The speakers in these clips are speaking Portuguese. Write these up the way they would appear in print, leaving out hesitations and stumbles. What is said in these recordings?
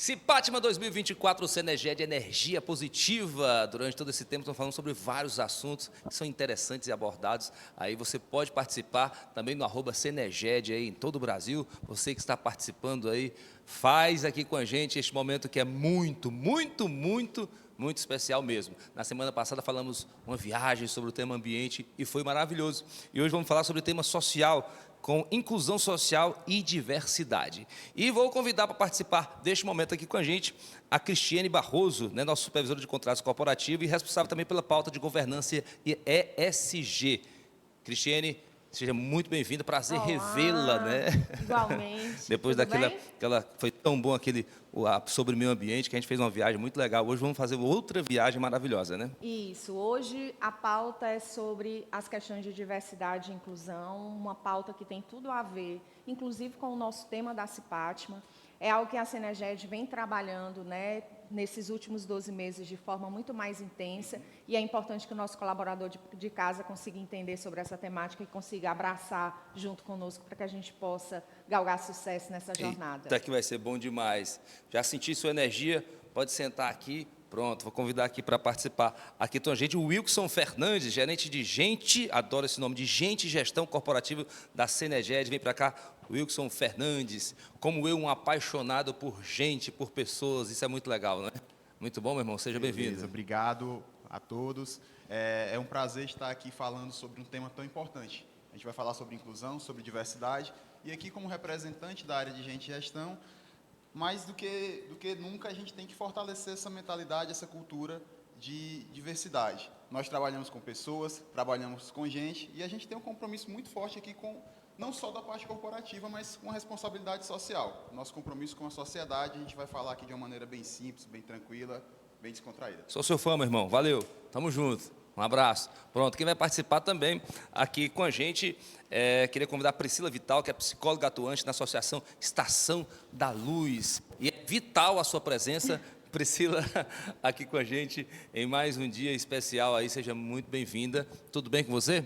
Cipatma 2024, o Seneged, energia positiva. Durante todo esse tempo, estamos falando sobre vários assuntos que são interessantes e abordados. Aí você pode participar também no @Seneged aí em todo o Brasil. Você que está participando aí, faz aqui com a gente este momento que é muito especial mesmo. Na semana passada falamos uma viagem sobre o tema ambiente e foi maravilhoso. E hoje vamos falar sobre o tema social, com inclusão social e diversidade. E vou convidar para participar deste momento aqui com a gente a Cristiane Barroso, né, nossa supervisora de contratos corporativos e responsável também pela pauta de governança e ESG. Cristiane, seja muito bem-vinda, prazer revê-la, né? Igualmente. Depois daquela foi tão bom sobre o meio ambiente, que a gente fez uma viagem muito legal. Hoje vamos fazer outra viagem maravilhosa, né? Isso. Hoje a pauta é sobre as questões de diversidade e inclusão, uma pauta que tem tudo a ver, inclusive com o nosso tema da Cipatma. É algo que a Seneged vem trabalhando, né, nesses últimos 12 meses de forma muito mais intensa, e é importante que o nosso colaborador de casa consiga entender sobre essa temática e consiga abraçar junto conosco para que a gente possa galgar sucesso nessa jornada. Eita, que vai ser bom demais. Já senti sua energia? Pode sentar aqui. Pronto, vou convidar aqui para participar. Aqui com a gente o Wilson Fernandes, gerente de Gente, adoro esse nome, de Gente e Gestão Corporativa da Seneged. Vem para cá, Wilson Fernandes. Como eu, um apaixonado por gente, por pessoas, isso é muito legal, né? Muito bom, meu irmão, seja bem-vindo. Obrigado a todos. É um prazer estar aqui falando sobre um tema tão importante. A gente vai falar sobre inclusão, sobre diversidade, e aqui como representante da área de Gente e Gestão, mais do que nunca, a gente tem que fortalecer essa mentalidade, essa cultura de diversidade. Nós trabalhamos com pessoas, trabalhamos com gente, e a gente tem um compromisso muito forte aqui com, não só da parte corporativa, mas com a responsabilidade social. Nosso compromisso com a sociedade, a gente vai falar aqui de uma maneira bem simples, bem tranquila, bem descontraída. Sou seu fã, meu irmão. Valeu. Tamo junto. Um abraço. Pronto, quem vai participar também aqui com a gente, queria convidar a Priscila Vital, que é psicóloga atuante na Associação Estação da Luz. E é vital a sua presença, Priscila, aqui com a gente em mais um dia especial aí. Seja muito bem-vinda. Tudo bem com você?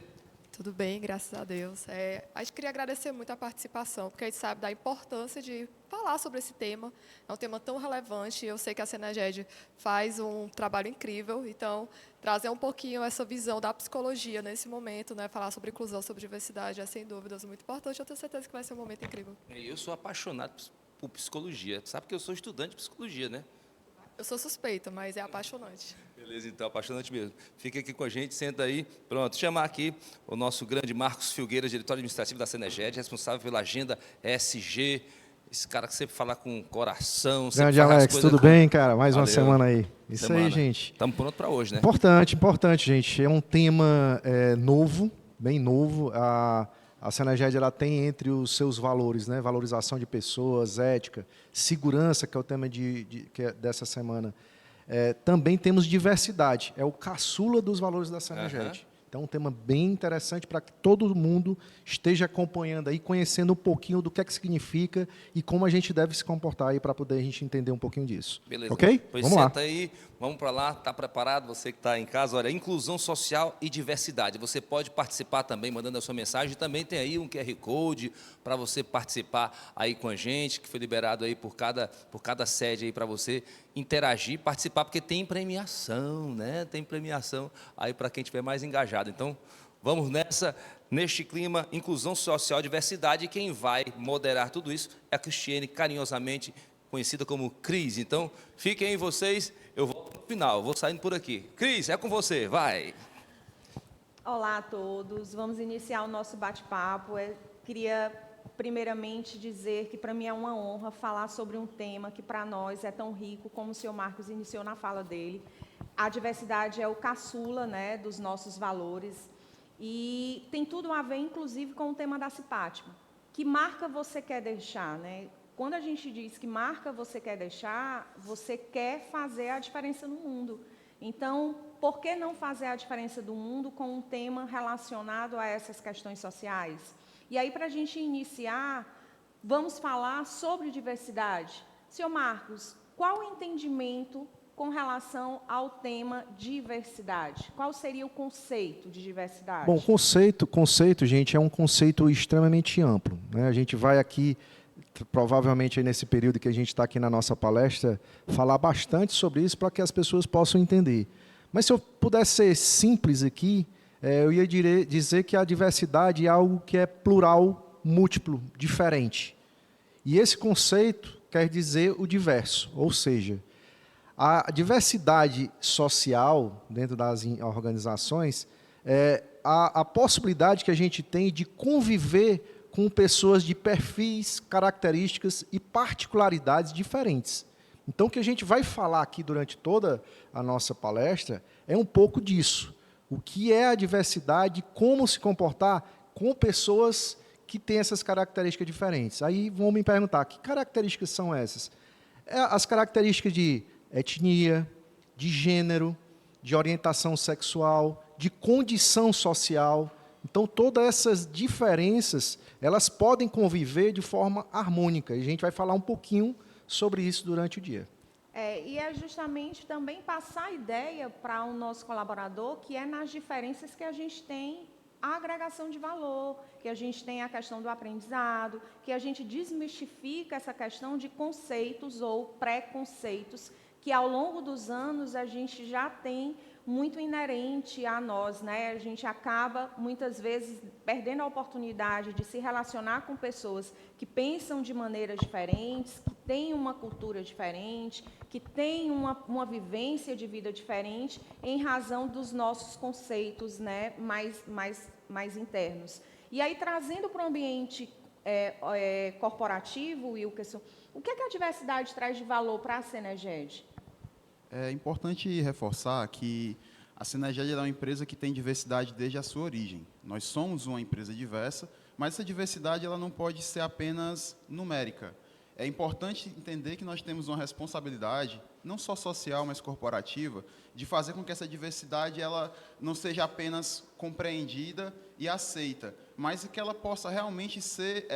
Tudo bem, graças a Deus. A gente queria agradecer muito a participação, porque a gente sabe da importância de falar sobre esse tema. É um tema tão relevante. Eu sei que a Seneged faz um trabalho incrível, então trazer um pouquinho essa visão da psicologia nesse momento, né, falar sobre inclusão, sobre diversidade, é sem dúvidas muito importante. Eu tenho certeza que vai ser um momento incrível. Eu sou apaixonado por psicologia. Sabe que eu sou estudante de psicologia, né? Eu sou suspeita, mas é apaixonante. Beleza, então, apaixonante mesmo. Fica aqui com a gente, senta aí. Pronto, chamar aqui o nosso grande Marcos Filgueira, diretor administrativo da Seneged, responsável pela agenda ESG. Esse cara que sempre fala com coração. Grande Alex, tudo bem, cara? Mais uma semana aí. Isso aí, gente. Estamos prontos para hoje, né? Importante, gente. É um tema novo, bem novo. A Seneged, ela tem entre os seus valores, né, valorização de pessoas, ética, segurança, que é o tema que é dessa semana. Também temos diversidade, é o caçula dos valores da Seneged. Então, um tema bem interessante para que todo mundo esteja acompanhando aí, conhecendo um pouquinho do que é que significa e como a gente deve se comportar aí para poder a gente entender um pouquinho disso. Beleza. Ok? Pois vamos senta lá. Aí, vamos para lá, está preparado? Você que está em casa, olha, inclusão social e diversidade. Você pode participar também, mandando a sua mensagem. Também tem aí um QR Code para você participar aí com a gente, que foi liberado aí por cada sede aí para você interagir, participar, porque tem premiação, né? Tem premiação aí para quem estiver mais engajado. Então, vamos neste clima, inclusão social e diversidade, e quem vai moderar tudo isso é a Cristiane, carinhosamente conhecida como Cris. Então, fiquem aí vocês, eu vou no final, vou saindo por aqui. Cris, é com você, vai! Olá a todos, vamos iniciar o nosso bate-papo. Queria, primeiramente, dizer que para mim é uma honra falar sobre um tema que para nós é tão rico, como o senhor Marcos iniciou na fala dele. A diversidade é o caçula, né, dos nossos valores e tem tudo a ver, inclusive, com o tema da Cipatma. Que marca você quer deixar, né? Quando a gente diz que marca você quer deixar, você quer fazer a diferença no mundo. Então, por que não fazer a diferença do mundo com um tema relacionado a essas questões sociais? E aí, para a gente iniciar, vamos falar sobre diversidade. Senhor Marcos, qual o entendimento com relação ao tema diversidade? Qual seria o conceito de diversidade? Bom, conceito, gente, é um conceito extremamente amplo, né? A gente vai aqui provavelmente aí nesse período que a gente está aqui na nossa palestra, falar bastante sobre isso para que as pessoas possam entender. Mas se eu pudesse ser simples aqui, eu ia dizer que a diversidade é algo que é plural, múltiplo, diferente. E esse conceito quer dizer o diverso, ou seja, a diversidade social dentro das organizações é a possibilidade que a gente tem de conviver com pessoas de perfis, características e particularidades diferentes. Então, o que a gente vai falar aqui durante toda a nossa palestra é um pouco disso. O que é a diversidade, como se comportar com pessoas que têm essas características diferentes. Aí vão me perguntar, que características são essas? As características de etnia, de gênero, de orientação sexual, de condição social. Então, todas essas diferenças, elas podem conviver de forma harmônica. E a gente vai falar um pouquinho sobre isso durante o dia. E é justamente também passar a ideia para o nosso colaborador que é nas diferenças que a gente tem a agregação de valor, que a gente tem a questão do aprendizado, que a gente desmistifica essa questão de conceitos ou preconceitos, que ao longo dos anos a gente já tem muito inerente a nós, né? A gente acaba, muitas vezes, perdendo a oportunidade de se relacionar com pessoas que pensam de maneiras diferentes, que têm uma cultura diferente, que têm uma vivência de vida diferente, em razão dos nossos conceitos, né, mais internos. E aí, trazendo para o ambiente corporativo, Wilkerson, o que é que a diversidade traz de valor para a Seneged? É importante reforçar que a Seneged é uma empresa que tem diversidade desde a sua origem. Nós somos uma empresa diversa, mas essa diversidade ela não pode ser apenas numérica. É importante entender que nós temos uma responsabilidade, não só social, mas corporativa, de fazer com que essa diversidade ela não seja apenas compreendida e aceita, mas que ela possa realmente ser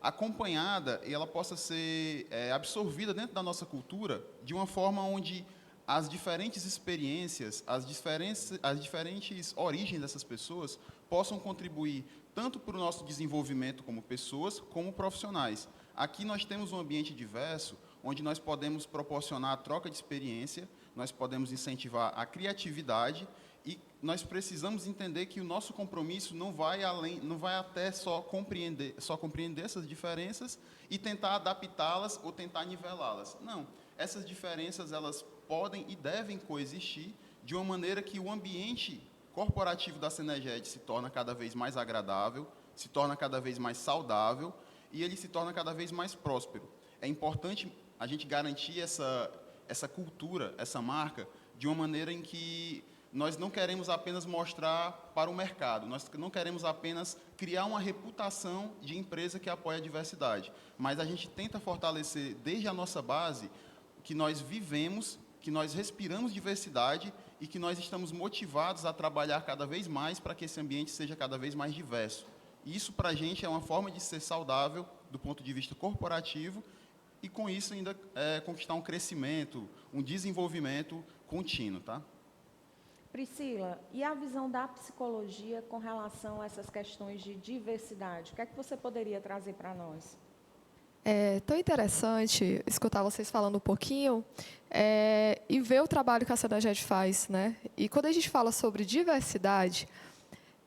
acompanhada e ela possa ser absorvida dentro da nossa cultura de uma forma onde as diferentes experiências, as diferentes origens dessas pessoas possam contribuir tanto para o nosso desenvolvimento como pessoas, como profissionais. Aqui nós temos um ambiente diverso, onde nós podemos proporcionar a troca de experiência, nós podemos incentivar a criatividade e nós precisamos entender que o nosso compromisso não vai até só compreender essas diferenças e tentar adaptá-las ou tentar nivelá-las. Não, essas diferenças elas podem e devem coexistir de uma maneira que o ambiente corporativo da Seneged se torna cada vez mais agradável, se torna cada vez mais saudável e ele se torna cada vez mais próspero. É importante a gente garantir essa cultura, essa marca, de uma maneira em que nós não queremos apenas mostrar para o mercado, nós não queremos apenas criar uma reputação de empresa que apoia a diversidade, mas a gente tenta fortalecer desde a nossa base que nós vivemos, que nós respiramos diversidade e que nós estamos motivados a trabalhar cada vez mais para que esse ambiente seja cada vez mais diverso. Isso, para a gente, é uma forma de ser saudável do ponto de vista corporativo e, com isso, ainda conquistar um crescimento, um desenvolvimento contínuo, tá? Priscila, e a visão da psicologia com relação a essas questões de diversidade? O que é que você poderia trazer para nós? É tão interessante escutar vocês falando um pouquinho e ver o trabalho que a Seneged faz, né? E quando a gente fala sobre diversidade,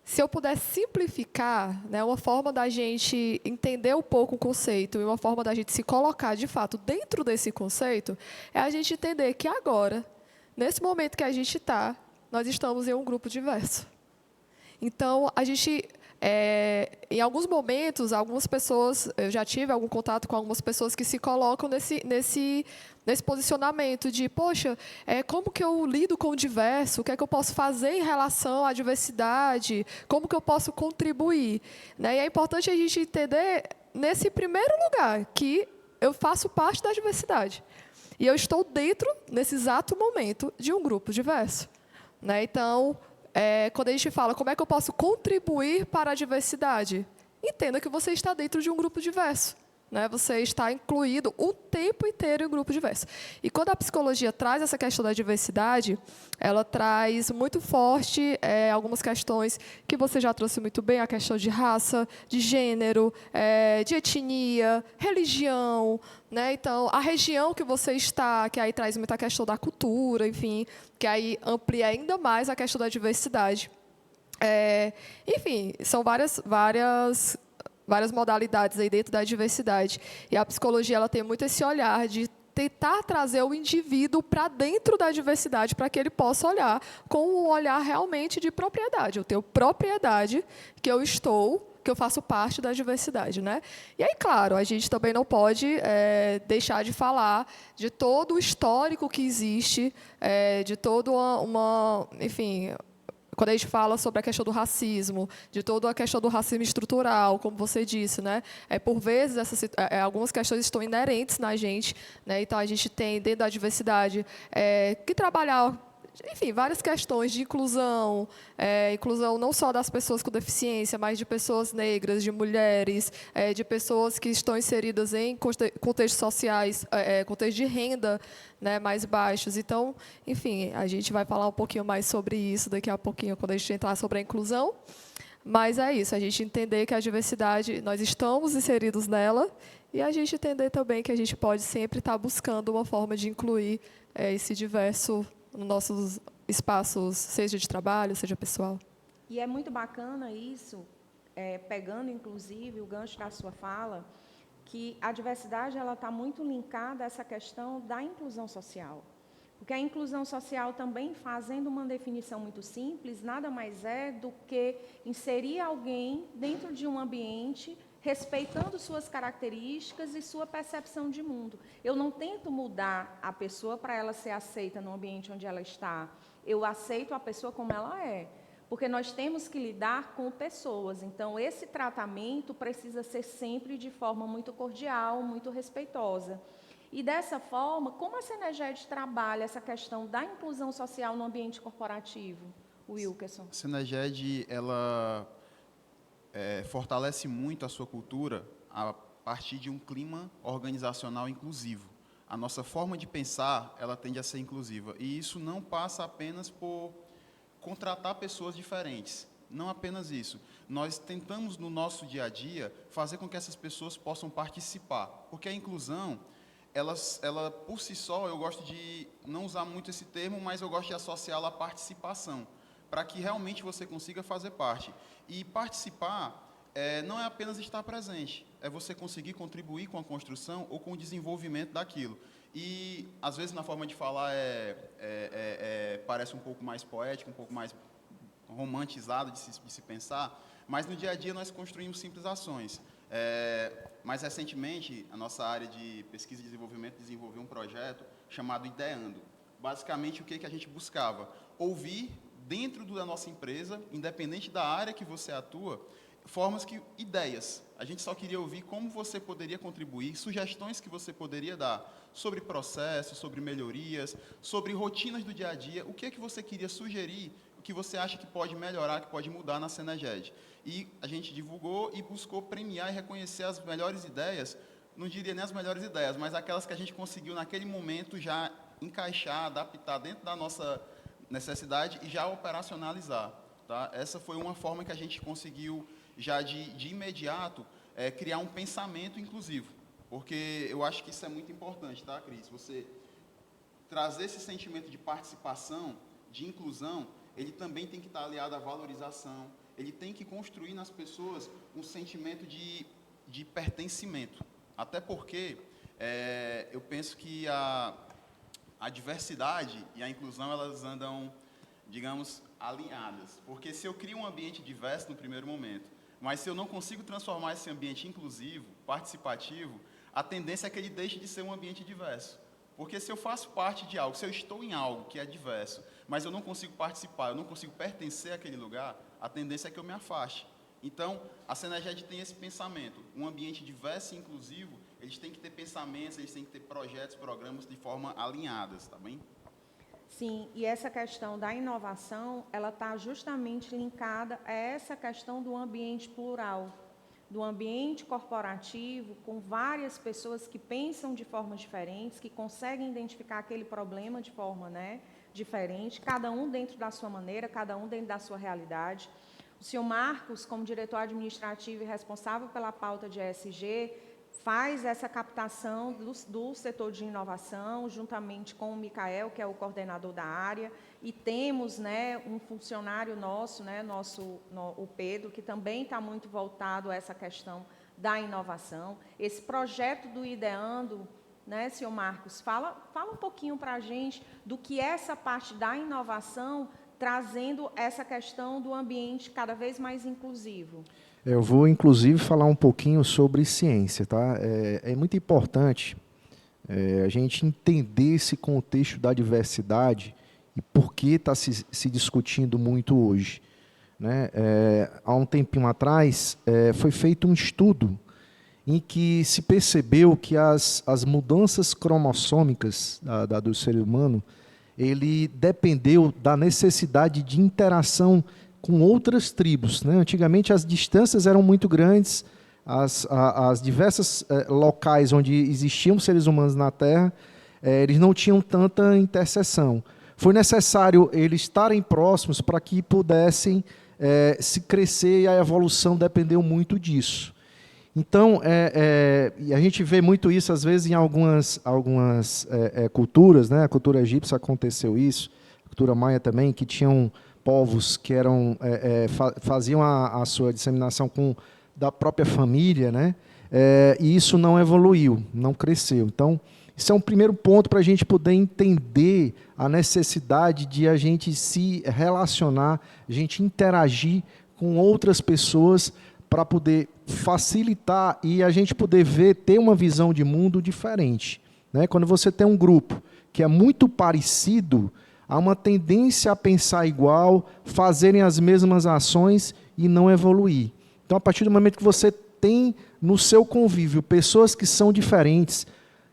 se eu puder simplificar, né, uma forma da gente entender um pouco o conceito e uma forma da gente se colocar, de fato, dentro desse conceito, é a gente entender que agora, nesse momento que a gente está, nós estamos em um grupo diverso. Então, a gente, em alguns momentos, algumas pessoas, eu já tive algum contato com algumas pessoas que se colocam nesse posicionamento de, poxa, como que eu lido com o diverso? O que é que eu posso fazer em relação à diversidade? Como que eu posso contribuir? Né? E é importante a gente entender, nesse primeiro lugar, que eu faço parte da diversidade. E eu estou dentro, nesse exato momento, de um grupo diverso. Né? Então, quando a gente fala como é que eu posso contribuir para a diversidade, entenda que você está dentro de um grupo diverso. né, você está incluído o tempo inteiro em grupo diverso. E quando a psicologia traz essa questão da diversidade, ela traz muito forte algumas questões que você já trouxe muito bem, a questão de raça, de gênero, de etnia, religião, né? Então, a região que você está, que aí traz muita questão da cultura, enfim, que aí amplia ainda mais a questão da diversidade. Enfim, são várias modalidades aí dentro da diversidade. E a psicologia ela tem muito esse olhar de tentar trazer o indivíduo para dentro da diversidade, para que ele possa olhar com um olhar realmente de propriedade. Eu tenho propriedade que eu faço parte da diversidade, né? E aí, claro, a gente também não pode deixar de falar de todo o histórico que existe, de toda enfim, quando a gente fala sobre a questão do racismo, de toda a questão do racismo estrutural, como você disse, né? Por vezes, algumas questões estão inerentes na gente, né? Então, a gente tem, dentro da diversidade, que trabalhar, enfim, várias questões de inclusão, inclusão não só das pessoas com deficiência, mas de pessoas negras, de mulheres, de pessoas que estão inseridas em contextos sociais, contextos de renda, né, mais baixos. Então, enfim, a gente vai falar um pouquinho mais sobre isso daqui a pouquinho, quando a gente entrar sobre a inclusão. Mas é isso, a gente entender que a diversidade, nós estamos inseridos nela, e a gente entender também que a gente pode sempre estar buscando uma forma de incluir esse diverso nos nossos espaços, seja de trabalho, seja pessoal. E é muito bacana isso, pegando, inclusive, o gancho da sua fala, que a diversidade está muito linkada a essa questão da inclusão social. Porque a inclusão social também, fazendo uma definição muito simples, nada mais é do que inserir alguém dentro de um ambiente respeitando suas características e sua percepção de mundo. Eu não tento mudar a pessoa para ela ser aceita no ambiente onde ela está. Eu aceito a pessoa como ela é. Porque nós temos que lidar com pessoas. Então, esse tratamento precisa ser sempre de forma muito cordial, muito respeitosa. E, dessa forma, como a Seneged trabalha essa questão da inclusão social no ambiente corporativo, Wilkerson? A Seneged, ela fortalece muito a sua cultura a partir de um clima organizacional inclusivo. A nossa forma de pensar, ela tende a ser inclusiva. E isso não passa apenas por contratar pessoas diferentes. Não apenas isso. Nós tentamos, no nosso dia a dia, fazer com que essas pessoas possam participar. Porque a inclusão, ela por si só, eu gosto de não usar muito esse termo, mas eu gosto de associá-la à participação, para que realmente você consiga fazer parte. E participar não é apenas estar presente, é você conseguir contribuir com a construção ou com o desenvolvimento daquilo. E, às vezes, na forma de falar, parece um pouco mais poético, um pouco mais romantizado de se pensar, mas no dia a dia nós construímos simples ações. Mais recentemente, a nossa área de pesquisa e desenvolvimento desenvolveu um projeto chamado Ideando. Basicamente, o que a gente buscava? Ouvir, dentro da nossa empresa, independente da área que você atua, ideias. A gente só queria ouvir como você poderia contribuir, sugestões que você poderia dar sobre processos, sobre melhorias, sobre rotinas do dia a dia, o que você queria sugerir, o que você acha que pode melhorar, que pode mudar na Seneged. E a gente divulgou e buscou premiar e reconhecer as melhores ideias, não diria nem as melhores ideias, mas aquelas que a gente conseguiu naquele momento já encaixar, adaptar dentro da nossa necessidade e já operacionalizar. Tá? Essa foi uma forma que a gente conseguiu, já de imediato, criar um pensamento inclusivo. Porque eu acho que isso é muito importante, tá, Cris? Você trazer esse sentimento de participação, de inclusão, ele também tem que estar aliado à valorização, ele tem que construir nas pessoas um sentimento de pertencimento. Até porque eu penso que a diversidade e a inclusão, elas andam, digamos, alinhadas. Porque se eu crio um ambiente diverso no primeiro momento, mas se eu não consigo transformar esse ambiente inclusivo, participativo, a tendência é que ele deixe de ser um ambiente diverso. Porque se eu faço parte de algo, se eu estou em algo que é diverso, mas eu não consigo participar, eu não consigo pertencer àquele lugar, a tendência é que eu me afaste. Então, a Seneged tem esse pensamento. Um ambiente diverso e inclusivo, eles têm que ter pensamentos, eles têm que ter projetos, programas de forma alinhadas, tá bem? Sim, e essa questão da inovação, ela está justamente linkada a essa questão do ambiente plural, do ambiente corporativo, com várias pessoas que pensam de formas diferentes, que conseguem identificar aquele problema de forma, né, diferente, cada um dentro da sua maneira, cada um dentro da sua realidade. O senhor Marcos, como diretor administrativo e responsável pela pauta de ESG, faz essa captação do setor de inovação, juntamente com o Micael, que é o coordenador da área, e temos, né, um funcionário nosso, né, o Pedro, que também está muito voltado a essa questão da inovação. Esse projeto do Ideando, né, senhor Marcos, fala um pouquinho para a gente do que é essa parte da inovação, trazendo essa questão do ambiente cada vez mais inclusivo. Eu vou, inclusive, falar um pouquinho sobre ciência, tá? É muito importante a gente entender esse contexto da diversidade e por que está se discutindo muito hoje, né? Há um tempinho atrás, foi feito um estudo em que se percebeu que as mudanças cromossômicas do ser humano, ele dependeu da necessidade de interação com outras tribos, né? Antigamente as distâncias eram muito grandes, as diversas locais onde existiam seres humanos na Terra, eles não tinham tanta interseção. Foi necessário eles estarem próximos para que pudessem se crescer, e a evolução dependeu muito disso. Então, a gente vê muito isso, às vezes, em algumas culturas, né? A cultura egípcia aconteceu isso, a cultura maia também, que tinham povos que faziam a sua disseminação da própria família, né? E isso não evoluiu, não cresceu. Então, isso é um primeiro ponto para a gente poder entender a necessidade de a gente se relacionar, a gente interagir com outras pessoas para poder facilitar e a gente poder ter uma visão de mundo diferente, né? Quando você tem um grupo que é muito parecido, há uma tendência a pensar igual, fazerem as mesmas ações e não evoluir. Então, a partir do momento que você tem no seu convívio pessoas que são diferentes,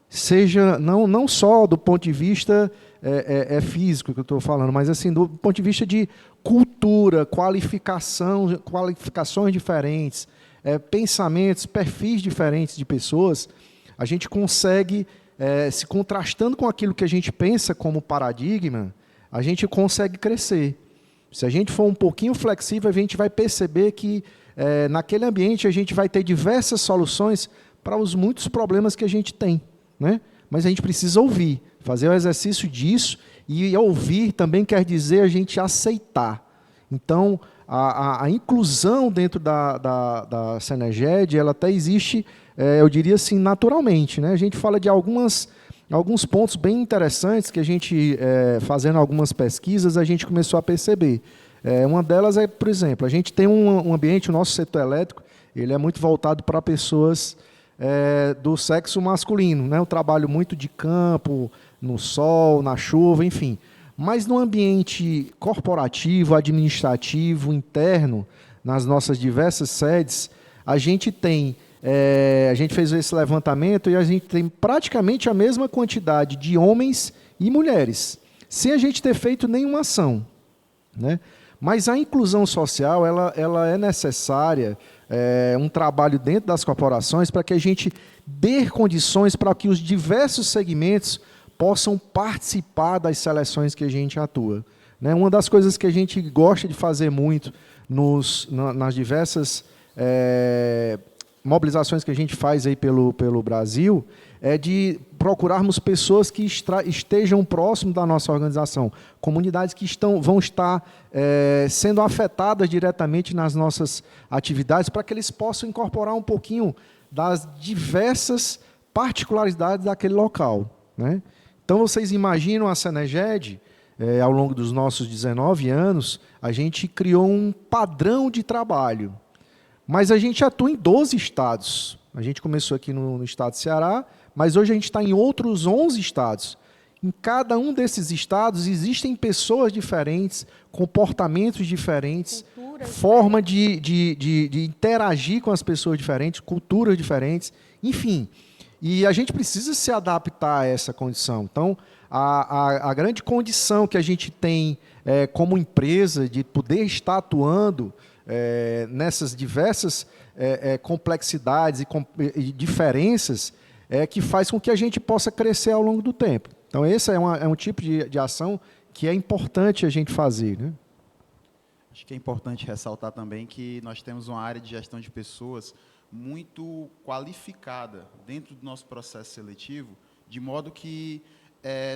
seja não só do ponto de vista físico que eu estou falando, mas assim do ponto de vista de cultura, qualificações diferentes, pensamentos, perfis diferentes de pessoas, a gente consegue, se contrastando com aquilo que a gente pensa como paradigma, a gente consegue crescer. Se a gente for um pouquinho flexível, a gente vai perceber que naquele ambiente a gente vai ter diversas soluções para os muitos problemas que a gente tem, né? Mas a gente precisa ouvir, fazer o exercício disso, e ouvir também quer dizer a gente aceitar. Então, a inclusão dentro da Seneged, ela até existe, eu diria assim, naturalmente, né? A gente fala de alguns pontos bem interessantes que a gente, fazendo algumas pesquisas, a gente começou a perceber. Uma delas é, por exemplo, a gente tem um ambiente, o nosso setor elétrico, ele é muito voltado para pessoas do sexo masculino, né? Um trabalho muito de campo, no sol, na chuva, enfim. Mas no ambiente corporativo, administrativo, interno, nas nossas diversas sedes, a gente fez esse levantamento e a gente tem praticamente a mesma quantidade de homens e mulheres, sem a gente ter feito nenhuma ação, né? Mas a inclusão social, ela é necessária, um trabalho dentro das corporações para que a gente dê condições para que os diversos segmentos possam participar das seleções que a gente atua, né? Uma das coisas que a gente gosta de fazer muito nas diversas mobilizações que a gente faz aí pelo Brasil é de procurarmos pessoas que estejam próximo da nossa organização, comunidades que vão estar sendo afetadas diretamente nas nossas atividades, para que eles possam incorporar um pouquinho das diversas particularidades daquele local, né? Então, vocês imaginam a Seneged, ao longo dos nossos 19 anos, a gente criou um padrão de trabalho, mas a gente atua em 12 estados. A gente começou aqui no estado de Ceará, mas hoje a gente está em outros 11 estados. Em cada um desses estados existem pessoas diferentes, comportamentos diferentes, forma de interagir com as pessoas diferentes, culturas diferentes, enfim. E a gente precisa se adaptar a essa condição. Então, a grande condição que a gente tem como empresa de poder estar atuando nessas diversas complexidades e diferenças que faz com que a gente possa crescer ao longo do tempo. Então, esse é um tipo de ação que é importante a gente fazer, né? Acho que é importante ressaltar também que nós temos uma área de gestão de pessoas muito qualificada dentro do nosso processo seletivo, de modo que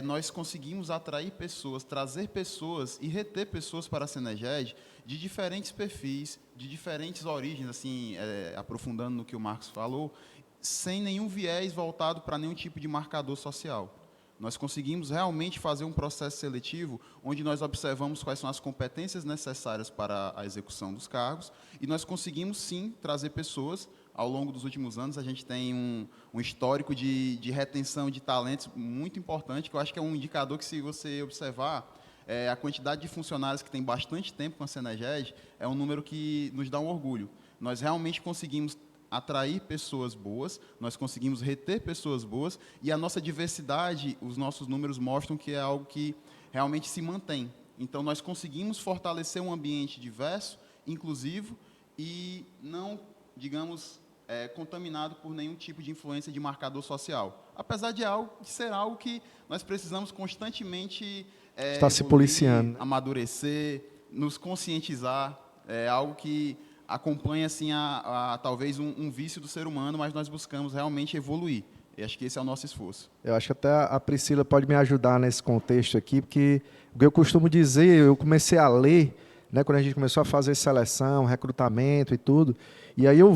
nós conseguimos atrair pessoas, trazer pessoas e reter pessoas para a Seneged de diferentes perfis, de diferentes origens, assim, aprofundando no que o Marcos falou, sem nenhum viés voltado para nenhum tipo de marcador social. Nós conseguimos realmente fazer um processo seletivo onde nós observamos quais são as competências necessárias para a execução dos cargos e nós conseguimos, sim, trazer pessoas. Ao longo dos últimos anos, a gente tem um histórico de retenção de talentos muito importante, que eu acho que é um indicador que, se você observar, a quantidade de funcionários que tem bastante tempo com a Seneged é um número que nos dá um orgulho. Nós realmente conseguimos atrair pessoas boas, nós conseguimos reter pessoas boas, e a nossa diversidade, os nossos números mostram que é algo que realmente se mantém. Então, nós conseguimos fortalecer um ambiente diverso, inclusivo, e não, digamos, contaminado por nenhum tipo de influência de marcador social. Apesar de ser algo que nós precisamos constantemente está se evoluir, policiando, amadurecer, nos conscientizar, é algo que acompanha assim talvez um vício do ser humano, mas nós buscamos realmente evoluir. E acho que esse é o nosso esforço. Eu acho que até a Priscila pode me ajudar nesse contexto aqui, porque o que eu costumo dizer, eu comecei a ler, né, quando a gente começou a fazer seleção, recrutamento e tudo, e aí eu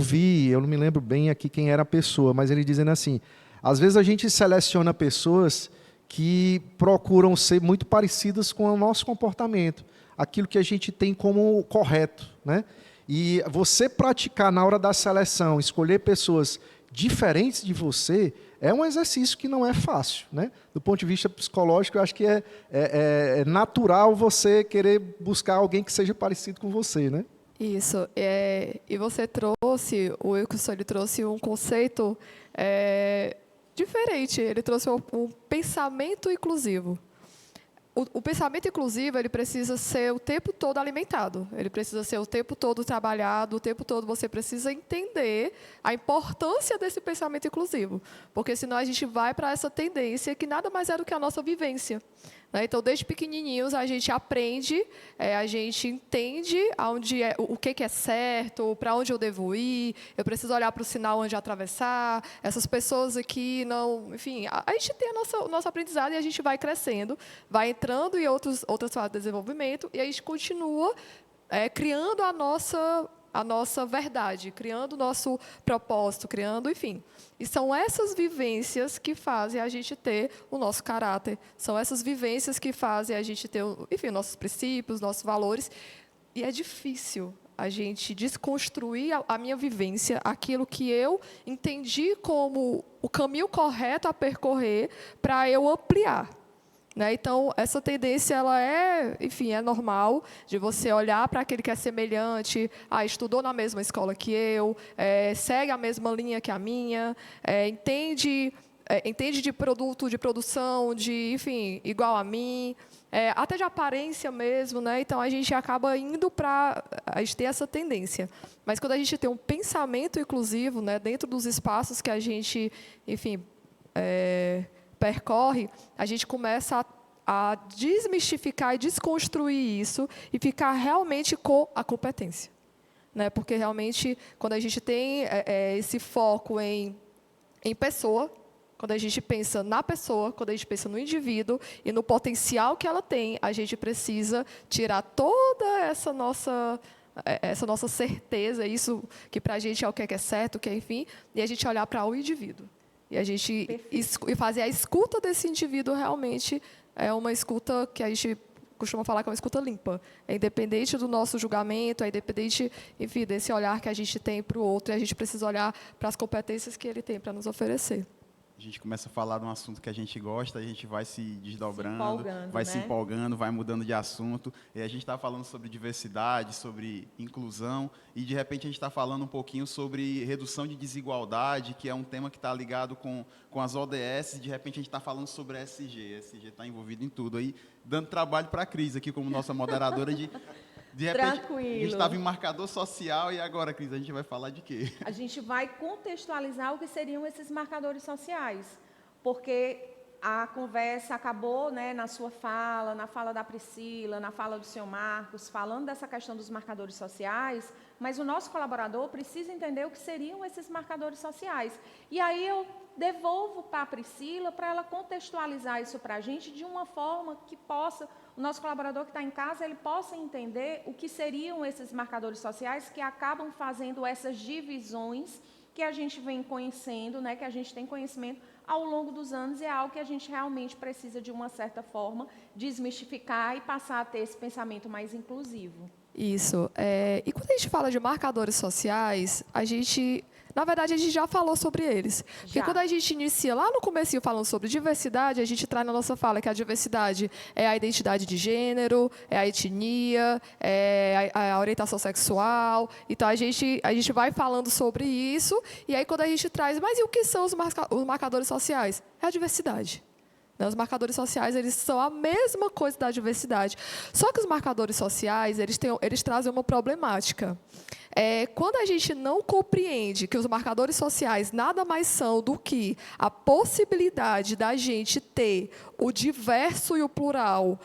não me lembro bem aqui quem era a pessoa, mas ele dizendo assim, às vezes a gente seleciona pessoas que procuram ser muito parecidas com o nosso comportamento, aquilo que a gente tem como correto, né? E você praticar na hora da seleção, escolher pessoas diferentes de você, é um exercício que não é fácil, né? Do ponto de vista psicológico, eu acho que é natural você querer buscar alguém que seja parecido com você, né? Isso. E você trouxe, o Wilkerson, ele trouxe um conceito diferente. Ele trouxe um pensamento inclusivo. O pensamento inclusivo, ele precisa ser o tempo todo alimentado, ele precisa ser o tempo todo trabalhado, o tempo todo você precisa entender a importância desse pensamento inclusivo, porque senão a gente vai para essa tendência que nada mais é do que a nossa vivência. Né? Então, desde pequenininhos, a gente aprende, a gente entende o que é certo, para onde eu devo ir, eu preciso olhar para o sinal onde atravessar, essas pessoas aqui não... Enfim, a gente tem o nosso aprendizado e a gente vai crescendo, vai entrando em outras fases de desenvolvimento e a gente continua criando a nossa verdade, criando o nosso propósito, criando, enfim. E são essas vivências que fazem a gente ter o nosso caráter, são essas vivências que fazem a gente ter, enfim, nossos princípios, nossos valores. E é difícil a gente desconstruir a minha vivência, aquilo que eu entendi como o caminho correto a percorrer para eu ampliar. Né? Então, essa tendência, ela enfim, é normal, de você olhar para aquele que é semelhante, estudou na mesma escola que eu, segue a mesma linha que a minha, entende de produto, de produção, enfim, igual a mim, até de aparência mesmo, né? Então, a gente acaba indo para a gente ter essa tendência. Mas, quando a gente tem um pensamento inclusivo, né, dentro dos espaços que a gente, enfim... percorre, a gente começa a desmistificar e desconstruir isso e ficar realmente com a competência. Né? Porque, realmente, quando a gente tem esse foco em pessoa, quando a gente pensa na pessoa, quando a gente pensa no indivíduo e no potencial que ela tem, a gente precisa tirar toda essa nossa certeza, isso que para a gente é o que é certo, o que é, enfim, e a gente olhar para o indivíduo. E a gente fazer a escuta desse indivíduo realmente é uma escuta que a gente costuma falar que é uma escuta limpa. É independente do nosso julgamento, é independente, enfim, desse olhar que a gente tem para o outro, e a gente precisa olhar para as competências que ele tem para nos oferecer. A gente começa a falar de um assunto que a gente gosta, a gente vai se desdobrando, se empolgando, vai mudando de assunto. E a gente está falando sobre diversidade, sobre inclusão, e de repente a gente está falando um pouquinho sobre redução de desigualdade, que é um tema que está ligado com as ODS, e de repente a gente está falando sobre a SG. A SG está envolvida em tudo, aí dando trabalho para a Cris aqui como nossa moderadora de De repente, a gente Tranquilo. estava em marcador social e agora, Cris, a gente vai falar de quê? A gente vai contextualizar o que seriam esses marcadores sociais, porque a conversa acabou, né, na sua fala, na fala da Priscila, na fala do senhor Marcos, falando dessa questão dos marcadores sociais, mas o nosso colaborador precisa entender o que seriam esses marcadores sociais. E aí eu devolvo para a Priscila para ela contextualizar isso para a gente de uma forma que possa, o nosso colaborador que está em casa, ele possa entender o que seriam esses marcadores sociais que acabam fazendo essas divisões que a gente vem conhecendo, né, que a gente tem conhecimento ao longo dos anos, e é algo que a gente realmente precisa, de uma certa forma, desmistificar e passar a ter esse pensamento mais inclusivo. Isso. E quando a gente fala de marcadores sociais, na verdade, a gente já falou sobre eles. Porque Já. quando a gente inicia lá no comecinho falando sobre diversidade, a gente traz na nossa fala que a diversidade é a identidade de gênero, é a etnia, é a orientação sexual. Então, a gente vai falando sobre isso, e aí quando a gente traz, mas e o que são os marcadores sociais? É a diversidade. Os marcadores sociais, eles são a mesma coisa da diversidade. Só que os marcadores sociais, eles trazem uma problemática. Quando a gente não compreende que os marcadores sociais nada mais são do que a possibilidade da gente ter o diverso e o plural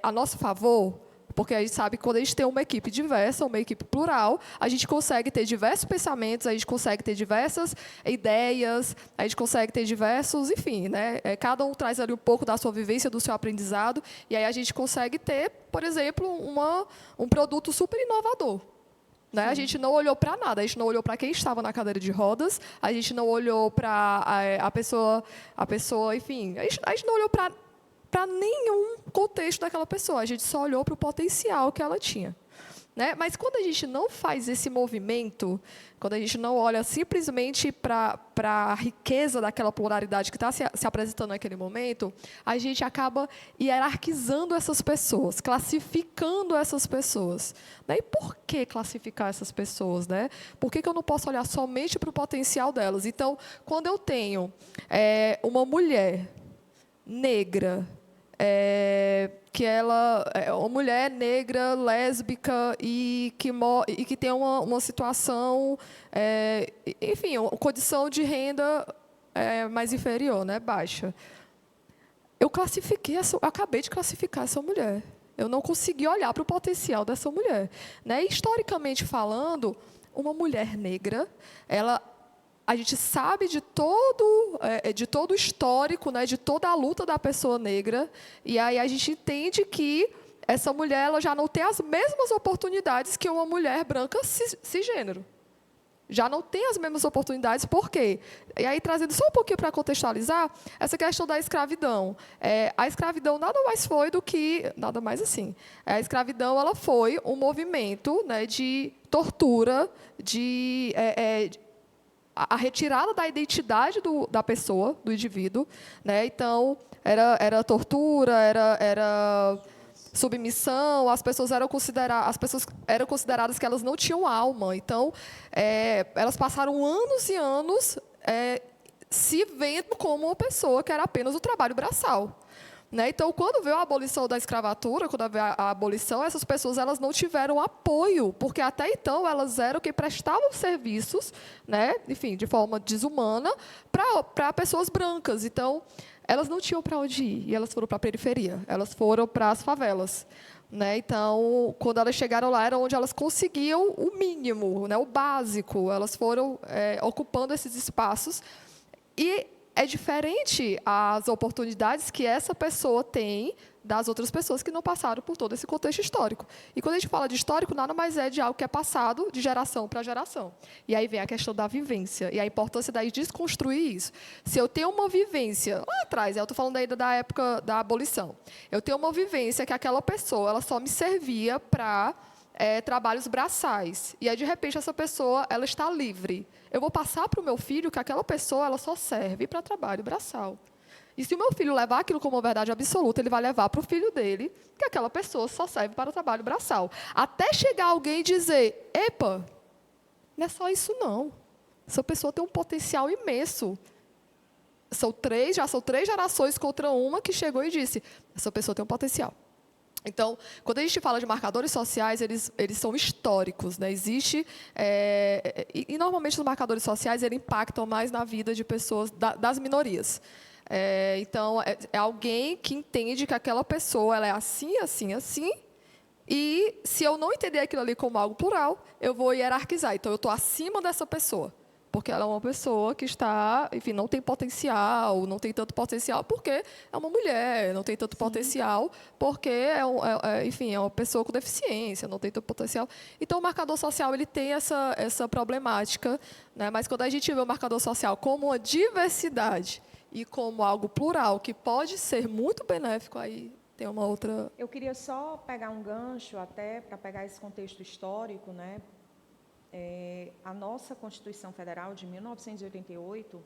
a nosso favor, porque a gente sabe que quando a gente tem uma equipe diversa, uma equipe plural, a gente consegue ter diversos pensamentos, a gente consegue ter diversas ideias, a gente consegue ter diversos, enfim, né? Cada um traz ali um pouco da sua vivência, do seu aprendizado, e aí a gente consegue ter, por exemplo, um produto super inovador. Né? A gente não olhou para nada, a gente não olhou para quem estava na cadeira de rodas, a gente não olhou para a pessoa, enfim, a gente não olhou para nenhum contexto daquela pessoa, a gente só olhou para o potencial que ela tinha. Né? Mas quando a gente não faz esse movimento, quando a gente não olha simplesmente para a riqueza daquela pluralidade que está se apresentando naquele momento, a gente acaba hierarquizando essas pessoas, classificando essas pessoas. Né? E por que classificar essas pessoas? Né? Por que eu não posso olhar somente para o potencial delas? Então, quando eu tenho uma mulher negra, que ela é uma mulher negra, lésbica e que tem uma situação, enfim, uma condição de renda mais inferior, né, baixa. Eu acabei de classificar essa mulher. Eu não consegui olhar para o potencial dessa mulher. Né? Historicamente falando, uma mulher negra, a gente sabe de todo o histórico, né, de toda a luta da pessoa negra, e aí a gente entende que essa mulher ela já não tem as mesmas oportunidades que uma mulher branca cisgênero. Já não tem as mesmas oportunidades, por quê? E aí, trazendo só um pouquinho para contextualizar, essa questão da escravidão. A escravidão nada mais foi do que... Nada mais assim. A escravidão ela foi um movimento, né, de tortura, a retirada da identidade da pessoa, do indivíduo. Né? Então, era tortura, era submissão, as pessoas eram consideradas que elas não tinham alma. Então, elas passaram anos e anos se vendo como uma pessoa que era apenas o trabalho braçal. Né? Então, quando veio a abolição da escravatura, quando veio a abolição, essas pessoas elas não tiveram apoio, porque até então elas eram quem prestavam serviços, né? Enfim, de forma desumana, para pessoas brancas. Então, elas não tinham para onde ir, e elas foram para a periferia, elas foram para as favelas. Né? Então, quando elas chegaram lá, era onde elas conseguiam o mínimo, né? O básico. Elas foram ocupando esses espaços. E é diferente as oportunidades que essa pessoa tem das outras pessoas que não passaram por todo esse contexto histórico. E quando a gente fala de histórico, nada mais é de algo que é passado de geração para geração. E aí vem a questão da vivência e a importância de desconstruir isso. Se eu tenho uma vivência, lá atrás, eu estou falando ainda da época da abolição, eu tenho uma vivência que aquela pessoa ela só me servia para trabalhos braçais. E aí, de repente, essa pessoa ela está livre. Eu vou passar para o meu filho que aquela pessoa ela só serve para trabalho braçal. E se o meu filho levar aquilo como verdade absoluta, ele vai levar para o filho dele que aquela pessoa só serve para trabalho braçal. Até chegar alguém e dizer, epa, não é só isso não. Essa pessoa tem um potencial imenso. Já são três gerações contra uma que chegou e disse, essa pessoa tem um potencial. Então, quando a gente fala de marcadores sociais, eles são históricos, né? Existe, e normalmente os marcadores sociais eles impactam mais na vida de pessoas das minorias. Então, é alguém que entende que aquela pessoa ela é assim, assim, assim, e se eu não entender aquilo ali como algo plural, eu vou hierarquizar. Então, eu estou acima dessa pessoa. Porque ela é uma pessoa que está, enfim, não tem potencial, não tem tanto potencial porque é uma mulher, não tem tanto potencial porque enfim, é uma pessoa com deficiência, não tem tanto potencial. Então, o marcador social ele tem essa problemática, né? Mas quando a gente vê o marcador social como uma diversidade e como algo plural, que pode ser muito benéfico, aí tem uma outra... Eu queria só pegar um gancho até para pegar esse contexto histórico, né? A nossa Constituição Federal de 1988,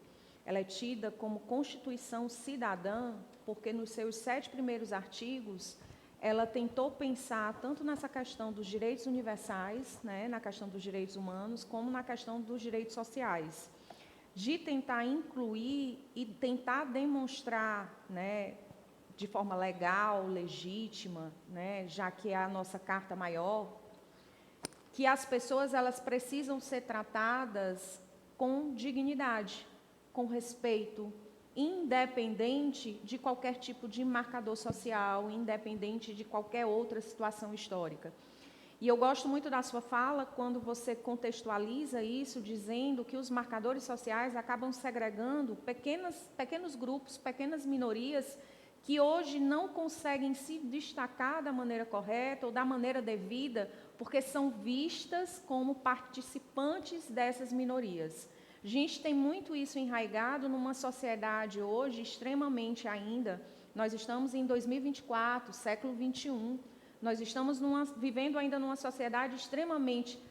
ela é tida como Constituição Cidadã, porque nos seus 7 primeiros artigos, ela tentou pensar tanto nessa questão dos direitos universais, né, na questão dos direitos humanos, como na questão dos direitos sociais, de tentar incluir e tentar demonstrar, né, de forma legal, legítima, né, já que é a nossa Carta Maior, que as pessoas elas precisam ser tratadas com dignidade, com respeito, independente de qualquer tipo de marcador social, independente de qualquer outra situação histórica. E eu gosto muito da sua fala quando você contextualiza isso, dizendo que os marcadores sociais acabam segregando pequenos grupos, pequenas minorias, que hoje não conseguem se destacar da maneira correta ou da maneira devida, porque são vistas como participantes dessas minorias. A gente tem muito isso enraizado numa sociedade hoje extremamente ainda. Nós estamos em 2024, século 21. Nós estamos vivendo ainda numa sociedade extremamente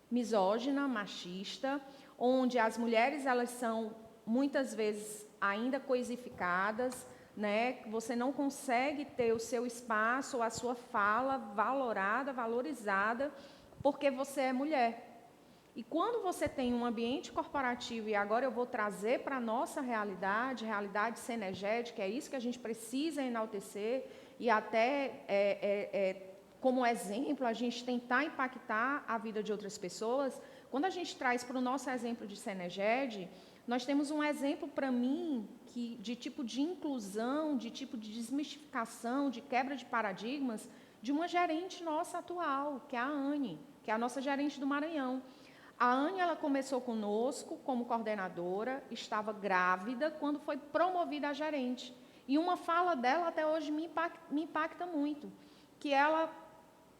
misógina, machista, onde as mulheres elas são muitas vezes ainda coisificadas, né? Você não consegue ter o seu espaço ou a sua fala valorada, valorizada, porque você é mulher. E quando você tem um ambiente corporativo, e agora eu vou trazer para a nossa realidade cinegética, é isso que a gente precisa enaltecer, e até como exemplo, a gente tentar impactar a vida de outras pessoas. Quando a gente traz para o nosso exemplo de Seneged, nós temos um exemplo, para mim, de tipo de inclusão, de tipo de desmistificação, de quebra de paradigmas, de uma gerente nossa atual, que é a Anne, que é a nossa gerente do Maranhão. A Anne, ela começou conosco como coordenadora, estava grávida quando foi promovida a gerente. E uma fala dela até hoje me impacta muito, que ela,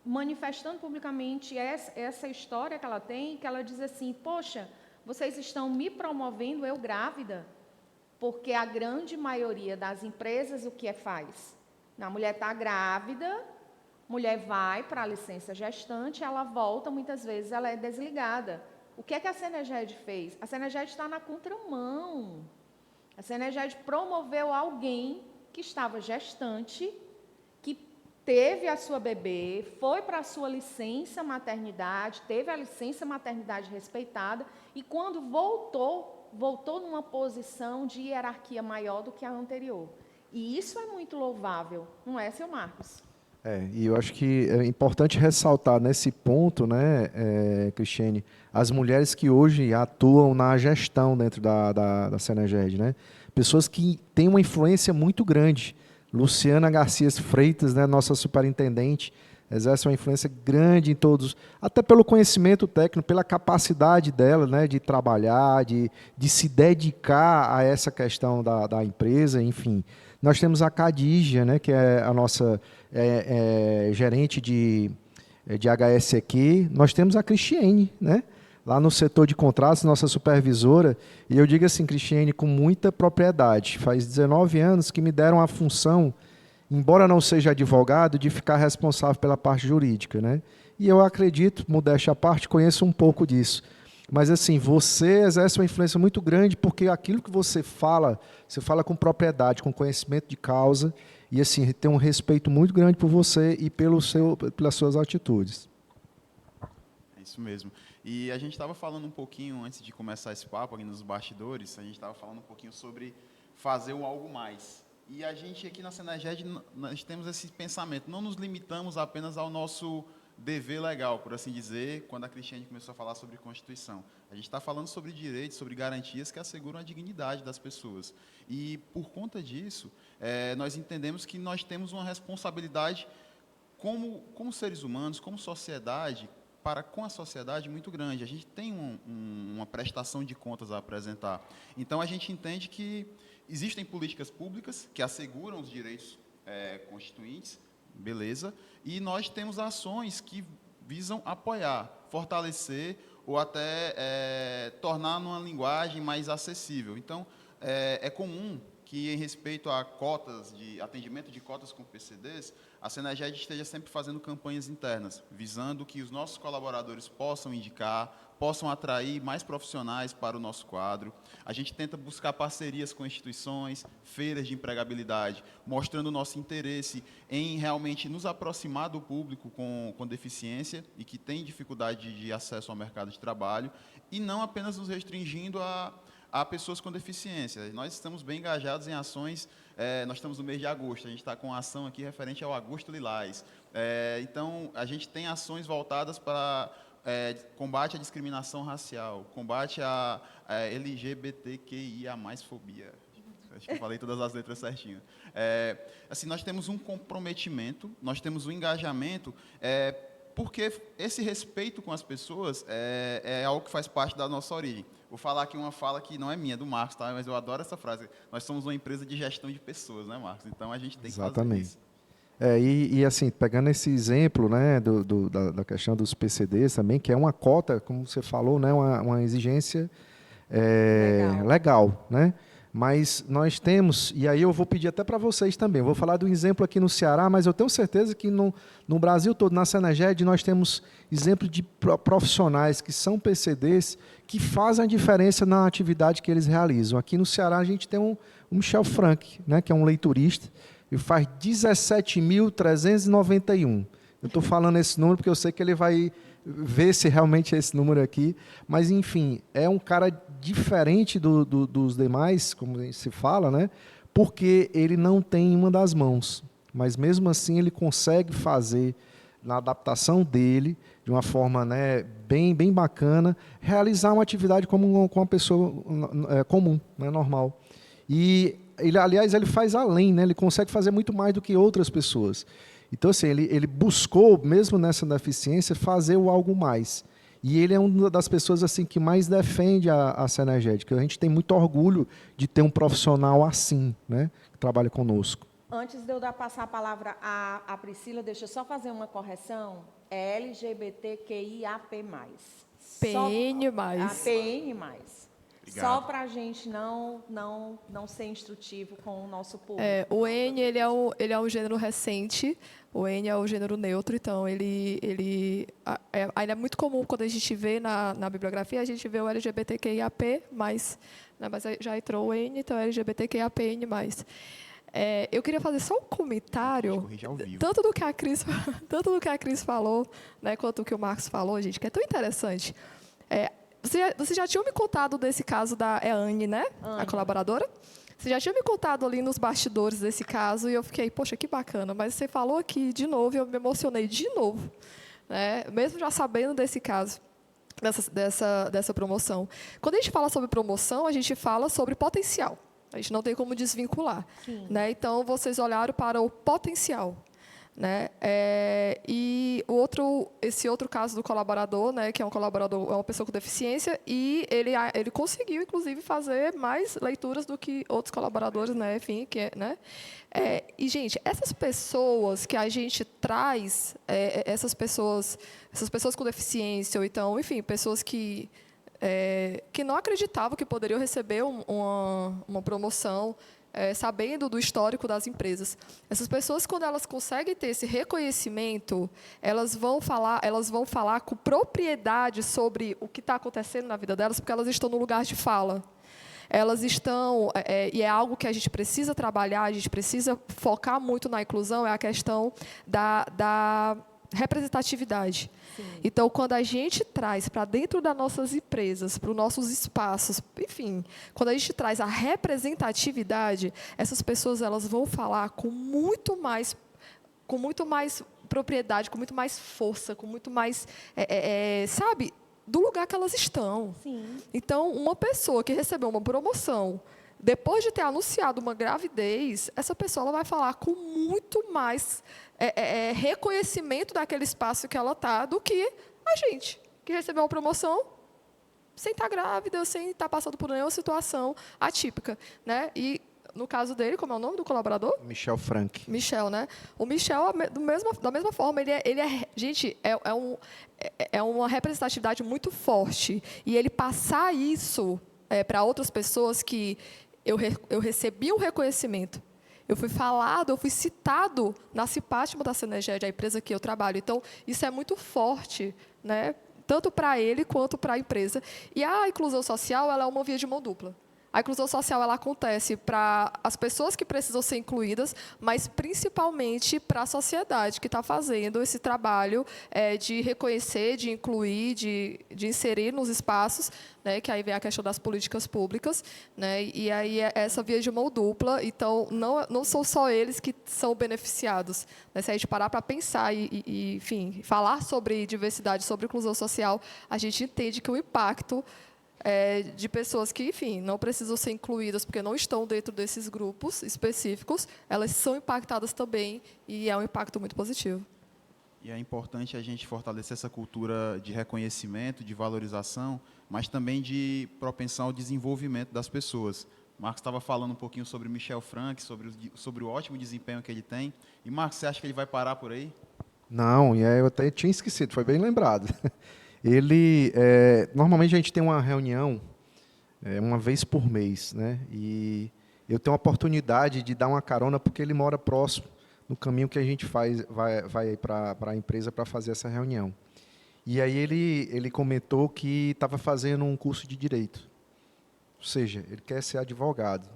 manifestando publicamente essa história que ela tem, que ela diz assim, poxa, vocês estão me promovendo, eu grávida, porque a grande maioria das empresas o que faz? A mulher está grávida, mulher vai para a licença gestante, ela volta, muitas vezes ela é desligada. O que é que a Seneged fez? A Seneged está na contramão. A Seneged promoveu alguém que estava gestante, que teve a sua bebê, foi para a sua licença maternidade, teve a licença maternidade respeitada, e quando voltou numa posição de hierarquia maior do que a anterior. E isso é muito louvável, não é, seu Marcos? E eu acho que é importante ressaltar nesse ponto, né, Cristiane, as mulheres que hoje atuam na gestão dentro da Seneged, né? Pessoas que têm uma influência muito grande. Luciana Garcia Freitas, né, nossa superintendente, exerce uma influência grande em todos, até pelo conhecimento técnico, pela capacidade dela, né, de trabalhar, de se dedicar a essa questão da empresa, enfim. Nós temos a Cadígia, né, que é a nossa gerente de HSEQ. Nós temos a Cristiane, né, lá no setor de contratos, nossa supervisora, e eu digo assim, Cristiane, com muita propriedade, faz 19 anos que me deram a função, embora não seja advogado, de ficar responsável pela parte jurídica, né? E eu acredito, modéstia à parte, conheço um pouco disso. Mas, assim, você exerce uma influência muito grande porque aquilo que você fala com propriedade, com conhecimento de causa, e, assim, tem um respeito muito grande por você e pelas suas atitudes. É isso mesmo. E a gente estava falando um pouquinho, antes de começar esse papo aqui nos bastidores, a gente estava falando um pouquinho sobre fazer um algo mais. E a gente aqui na Seneged, nós temos esse pensamento, não nos limitamos apenas ao nosso dever legal, por assim dizer, quando a Cristiane começou a falar sobre Constituição. A gente está falando sobre direitos, sobre garantias que asseguram a dignidade das pessoas. E, por conta disso, nós entendemos que nós temos uma responsabilidade como seres humanos, como sociedade, para com a sociedade muito grande. A gente tem uma prestação de contas a apresentar. Então, a gente entende que existem políticas públicas que asseguram os direitos constituintes, beleza, e nós temos ações que visam apoiar, fortalecer ou até tornar numa linguagem mais acessível. Então, é comum que, em respeito a cotas, de atendimento de cotas com PCDs, a Seneged esteja sempre fazendo campanhas internas, visando que os nossos colaboradores possam indicar, possam atrair mais profissionais para o nosso quadro. A gente tenta buscar parcerias com instituições, feiras de empregabilidade, mostrando o nosso interesse em realmente nos aproximar do público com deficiência e que tem dificuldade de acesso ao mercado de trabalho, e não apenas nos restringindo a pessoas com deficiência. Nós estamos bem engajados em ações, nós estamos no mês de agosto, a gente está com uma ação aqui referente ao Agosto Lilás. Então, a gente tem ações voltadas para combate à discriminação racial, combate à LGBTQIA+, fobia. Acho que eu falei todas as letras certinho. Assim, nós temos um comprometimento, nós temos um engajamento, porque esse respeito com as pessoas é algo que faz parte da nossa origem. Vou falar aqui uma fala que não é minha, é do Marcos, tá? Mas eu adoro essa frase. Nós somos uma empresa de gestão de pessoas, né, Marcos? Então, a gente tem que fazer isso. E assim, pegando esse exemplo, né, da questão dos PCDs também, que é uma cota, como você falou, né, uma exigência legal, né? Mas nós temos, e aí eu vou pedir até para vocês também, eu vou falar do exemplo aqui no Ceará, mas eu tenho certeza que no Brasil todo, na Seneged, nós temos exemplo de profissionais que são PCDs, que fazem a diferença na atividade que eles realizam. Aqui no Ceará a gente tem o Michel Frank, né, que é um leiturista, e faz 17.391. Eu estou falando esse número porque eu sei que ele vai ver se realmente é esse número aqui. Mas, enfim, é um cara diferente dos demais, como se fala, né? Porque ele não tem uma das mãos. Mas, mesmo assim, ele consegue fazer, na adaptação dele, de uma forma, né, bem bacana, realizar uma atividade como uma pessoa comum, né, normal. E aliás, ele faz além, né? Ele consegue fazer muito mais do que outras pessoas. Então, assim, ele buscou, mesmo nessa deficiência, fazer o algo mais. E ele é uma das pessoas assim que mais defende a Seneged, que a gente tem muito orgulho de ter um profissional assim, né, que trabalha conosco. Antes de eu passar a palavra à Priscila, deixa eu só fazer uma correção. É LGBTQIAP+. PN+. PN+. Obrigado. Só para a gente não ser instrutivo com o nosso público. O N ele é um gênero recente, o N é o gênero neutro, então ainda é muito comum quando a gente vê na bibliografia, a gente vê o LGBTQIAP+, né, mas já entrou o N, então é LGBTQIAPN+. Eu queria fazer só um comentário, tanto do que a Cris falou, né, quanto do que o Marcos falou, gente, que é tão interessante. Você já tinha me contado desse caso da Anne, né? Anne. A colaboradora? Você já tinha me contado ali nos bastidores desse caso e eu fiquei, poxa, que bacana. Mas você falou aqui de novo e eu me emocionei de novo, né? Mesmo já sabendo desse caso, dessa promoção. Quando a gente fala sobre promoção, a gente fala sobre potencial. A gente não tem como desvincular, né? Então, vocês olharam para o potencial. Né? E esse outro caso do colaborador, né, que é um colaborador, é uma pessoa com deficiência, e ele conseguiu, inclusive, fazer mais leituras do que outros colaboradores, né, enfim, né? E, gente, essas pessoas que a gente traz, essas pessoas com deficiência, ou então, enfim, pessoas que não acreditavam que poderiam receber uma promoção, sabendo do histórico das empresas. Essas pessoas, quando elas conseguem ter esse reconhecimento, elas vão falar com propriedade sobre o que está acontecendo na vida delas, porque elas estão no lugar de fala. Elas estão, e é algo que a gente precisa trabalhar, a gente precisa focar muito na inclusão, é a questão representatividade. Então, quando a gente traz para dentro das nossas empresas, para os nossos espaços, enfim, quando a gente traz a representatividade, essas pessoas elas vão falar com muito mais propriedade, com muito mais força, com muito mais, sabe, do lugar que elas estão. Sim. Então, uma pessoa que recebeu uma promoção, depois de ter anunciado uma gravidez, essa pessoa ela vai falar com muito mais reconhecimento daquele espaço que ela está do que a gente, que recebeu uma promoção sem estar grávida, sem estar passando por nenhuma situação atípica, né? E, no caso dele, como é o nome do colaborador? Michel Frank. Michel, né? O Michel, da mesma forma, gente, é uma representatividade muito forte. E ele passar isso para outras pessoas que eu recebi um reconhecimento. Eu fui falado, eu fui citado na Cipátimo da Seneged, a empresa que eu trabalho. Então, isso é muito forte, né? Tanto para ele quanto para a empresa. E a inclusão social ela é uma via de mão dupla. A inclusão social ela acontece para as pessoas que precisam ser incluídas, mas principalmente para a sociedade que está fazendo esse trabalho de reconhecer, de incluir, de inserir nos espaços, né, que aí vem a questão das políticas públicas, né, e aí é essa via de mão dupla. Então, não são só eles que são beneficiados. Né, se a gente parar para pensar e, enfim, falar sobre diversidade, sobre inclusão social, a gente entende que o impacto de pessoas que, enfim, não precisam ser incluídas porque não estão dentro desses grupos específicos, elas são impactadas também e é um impacto muito positivo. E é importante a gente fortalecer essa cultura de reconhecimento, de valorização, mas também de propensão ao desenvolvimento das pessoas. Marcos estava falando um pouquinho sobre Michel Frank, sobre o ótimo desempenho que ele tem. E, Marcos, você acha que ele vai parar por aí? Não, eu até tinha esquecido, foi bem lembrado. Normalmente a gente tem uma reunião uma vez por mês, né? E eu tenho a oportunidade de dar uma carona porque ele mora próximo no caminho que a gente vai para a empresa para fazer essa reunião. E aí ele comentou que estava fazendo um curso de direito, ou seja, ele quer ser advogado.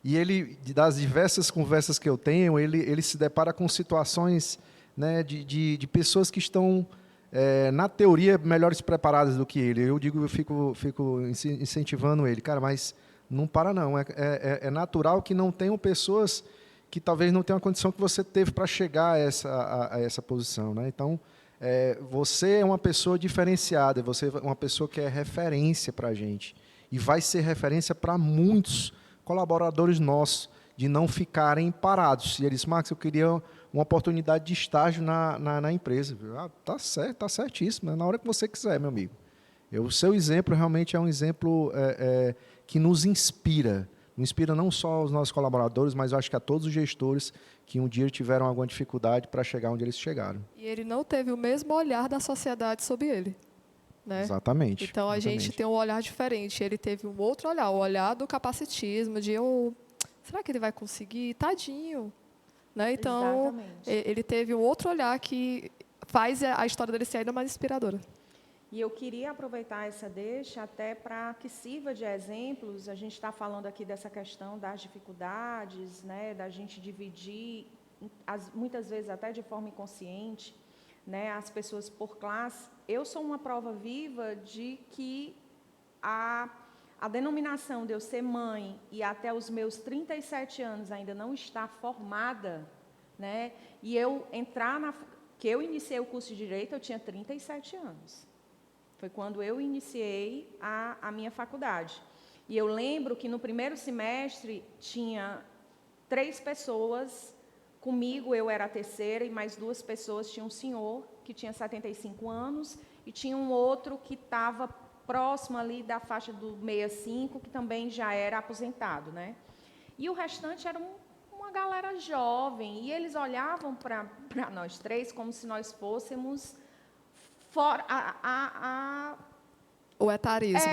E ele, das diversas conversas que eu tenho, ele se depara com situações, né, de pessoas que estão na teoria, melhores preparadas do que ele. Eu fico incentivando ele. Cara, mas não para não. É natural que não tenham pessoas que talvez não tenham a condição que você teve para chegar a essa posição. Né? Então, você é uma pessoa diferenciada, você é uma pessoa que é referência para a gente. E vai ser referência para muitos colaboradores nossos, de não ficarem parados. E ele disse, Marcos, eu queria uma oportunidade de estágio na empresa. Tá certo, está certíssimo, é na hora que você quiser, meu amigo. O seu exemplo realmente é um exemplo que nos inspira. Inspira não só os nossos colaboradores, mas eu acho que a todos os gestores que um dia tiveram alguma dificuldade para chegar onde eles chegaram. E ele não teve o mesmo olhar da sociedade sobre ele. Né? Exatamente. Então, a gente tem um olhar diferente. Ele teve um outro olhar, o olhar do capacitismo, de será que ele vai conseguir? Tadinho. Né? Então, ele teve um outro olhar que faz a história dele ser ainda mais inspiradora. E eu queria aproveitar essa deixa até para que sirva de exemplos. A gente está falando aqui dessa questão das dificuldades, né, da gente dividir, muitas vezes até de forma inconsciente, né, as pessoas por classe. Eu sou uma prova viva de que a denominação de eu ser mãe e até os meus 37 anos ainda não estar formada, né, e eu que eu iniciei o curso de Direito, eu tinha 37 anos. Foi quando eu iniciei a minha faculdade. E eu lembro que no primeiro semestre tinha 3 pessoas, comigo eu era a terceira, e mais 2 pessoas, tinha um senhor que tinha 75 anos, e tinha um outro que estava próximo ali da faixa do 65, que também já era aposentado, né? E o restante era uma galera jovem, e eles olhavam para nós 3 como se nós fôssemos fora o etarismo.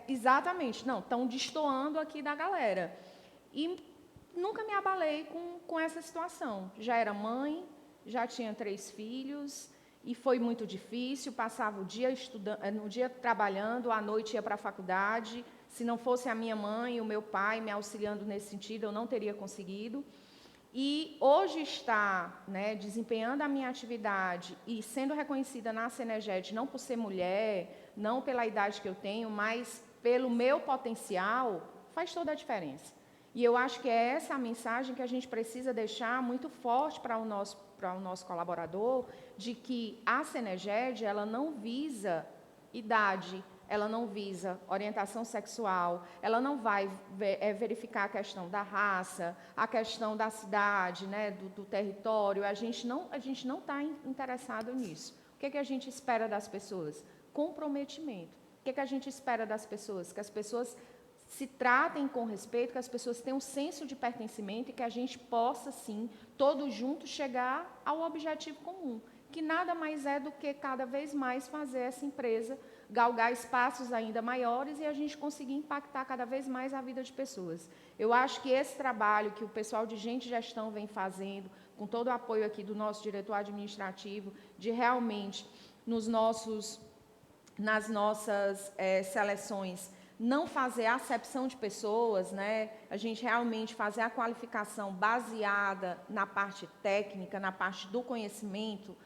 Exatamente. Não, estão destoando aqui da galera. E nunca me abalei com essa situação. Já era mãe, já tinha 3 filhos, e foi muito difícil. Passava o dia no dia trabalhando, à noite ia para a faculdade. Se não fosse a minha mãe e o meu pai me auxiliando nesse sentido, eu não teria conseguido. e hoje está, né, desempenhando a minha atividade e sendo reconhecida na Seneged, não por ser mulher, não pela idade que eu tenho, mas pelo meu potencial, faz toda a diferença. E eu acho que é essa a mensagem que a gente precisa deixar muito forte para o nosso colaborador, de que a Seneged, ela não visa idade, ela não visa orientação sexual, ela não vai verificar a questão da raça, a questão da cidade, né, do território. A gente não está interessado nisso. O que a gente espera das pessoas? Comprometimento. O que a gente espera das pessoas? Que as pessoas se tratem com respeito, que as pessoas tenham um senso de pertencimento e que a gente possa, sim, todos juntos, chegar ao objetivo comum, que nada mais é do que cada vez mais fazer essa empresa galgar espaços ainda maiores e a gente conseguir impactar cada vez mais a vida de pessoas. Eu acho que esse trabalho que o pessoal de Gente e Gestão vem fazendo, com todo o apoio aqui do nosso diretor administrativo, de realmente, nas nossas seleções, não fazer acepção de pessoas, né? A gente realmente fazer a qualificação baseada na parte técnica, na parte do conhecimento,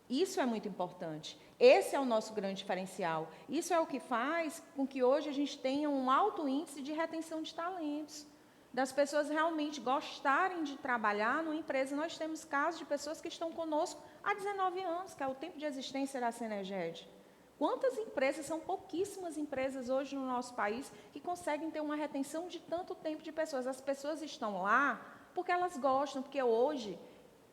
isso é muito importante. Esse é o nosso grande diferencial. Isso é o que faz com que hoje a gente tenha um alto índice de retenção de talentos, das pessoas realmente gostarem de trabalhar numa empresa. Nós temos casos de pessoas que estão conosco há 19 anos, que é o tempo de existência da Seneged. Quantas empresas, são pouquíssimas empresas hoje no nosso país que conseguem ter uma retenção de tanto tempo de pessoas. As pessoas estão lá porque elas gostam, porque hoje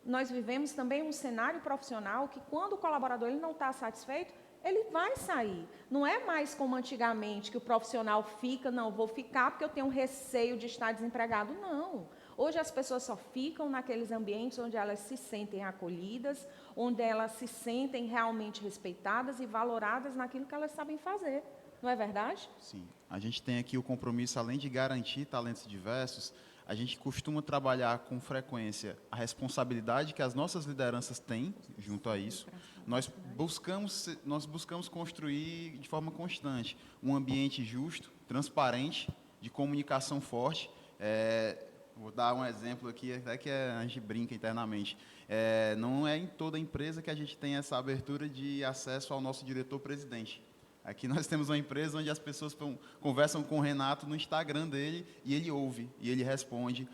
nós vivemos também um cenário profissional que, quando o colaborador ele não está satisfeito, ele vai sair. Não é mais como antigamente, que o profissional fica, não, vou ficar porque eu tenho receio de estar desempregado. Não. Hoje as pessoas só ficam naqueles ambientes onde elas se sentem acolhidas, onde elas se sentem realmente respeitadas e valoradas naquilo que elas sabem fazer. Não é verdade? Sim. A gente tem aqui o compromisso, além de garantir talentos diversos, a gente costuma trabalhar com frequência a responsabilidade que as nossas lideranças têm junto a isso. Nós buscamos construir de forma constante um ambiente justo, transparente, de comunicação forte. Vou dar um exemplo aqui, até que a gente brinca internamente. Não é em toda empresa que a gente tem essa abertura de acesso ao nosso diretor-presidente. Aqui nós temos uma empresa onde as pessoas conversam com o Renato no Instagram dele e ele ouve, e ele responde.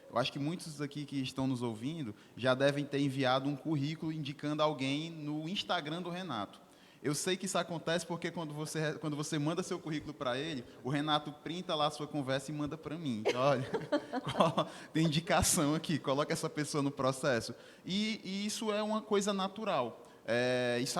Eu acho que muitos aqui que estão nos ouvindo já devem ter enviado um currículo indicando alguém no Instagram do Renato. Eu sei que isso acontece porque quando você manda seu currículo para ele, o Renato printa lá a sua conversa e manda para mim. Então, olha, tem indicação aqui, coloca essa pessoa no processo. E isso é uma coisa natural. Isso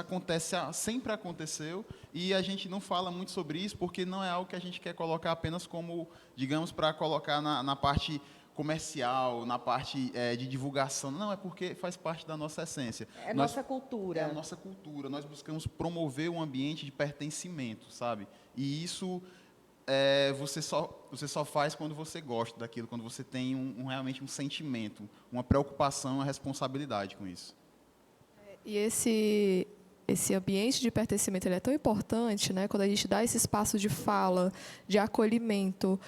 sempre aconteceu, e a gente não fala muito sobre isso porque não é algo que a gente quer colocar apenas como, digamos, para colocar na parte comercial, na parte de divulgação. Não, é porque faz parte da nossa essência. Nossa cultura. É a nossa cultura. Nós buscamos promover um ambiente de pertencimento, sabe? E isso você só faz quando você gosta daquilo, quando você tem realmente um sentimento, uma preocupação, uma responsabilidade com isso. E esse ambiente de pertencimento ele é tão importante, né, quando a gente dá esse espaço de fala, de acolhimento,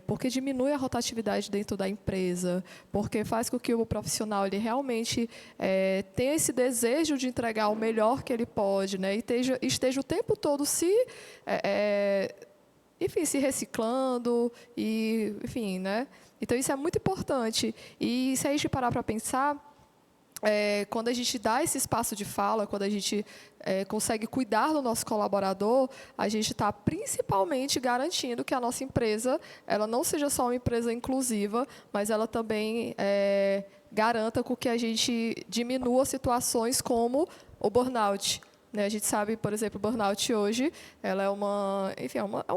porque diminui a rotatividade dentro da empresa, porque faz com que o profissional ele realmente tenha esse desejo de entregar o melhor que ele pode, né, e esteja o tempo todo se reciclando, e, enfim, né? Então, isso é muito importante. E se a gente parar para pensar, quando a gente dá esse espaço de fala, quando a gente consegue cuidar do nosso colaborador, a gente está principalmente garantindo que a nossa empresa ela não seja só uma empresa inclusiva, mas ela também garanta com que a gente diminua situações como o burnout. A gente sabe, por exemplo, o burnout hoje, ela é uma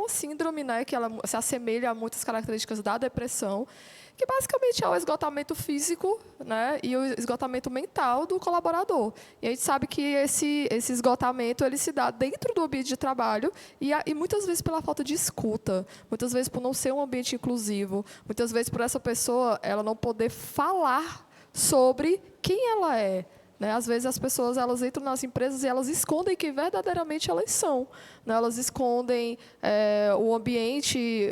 síndrome, né, que ela se assemelha a muitas características da depressão, que basicamente é o esgotamento físico, né, e o esgotamento mental do colaborador. E a gente sabe que esse esgotamento ele se dá dentro do ambiente de trabalho e muitas vezes pela falta de escuta, muitas vezes por não ser um ambiente inclusivo, muitas vezes por essa pessoa ela não poder falar sobre quem ela é. Né? Às vezes as pessoas elas entram nas empresas e elas escondem quem verdadeiramente elas são. Né? Elas escondem o ambiente,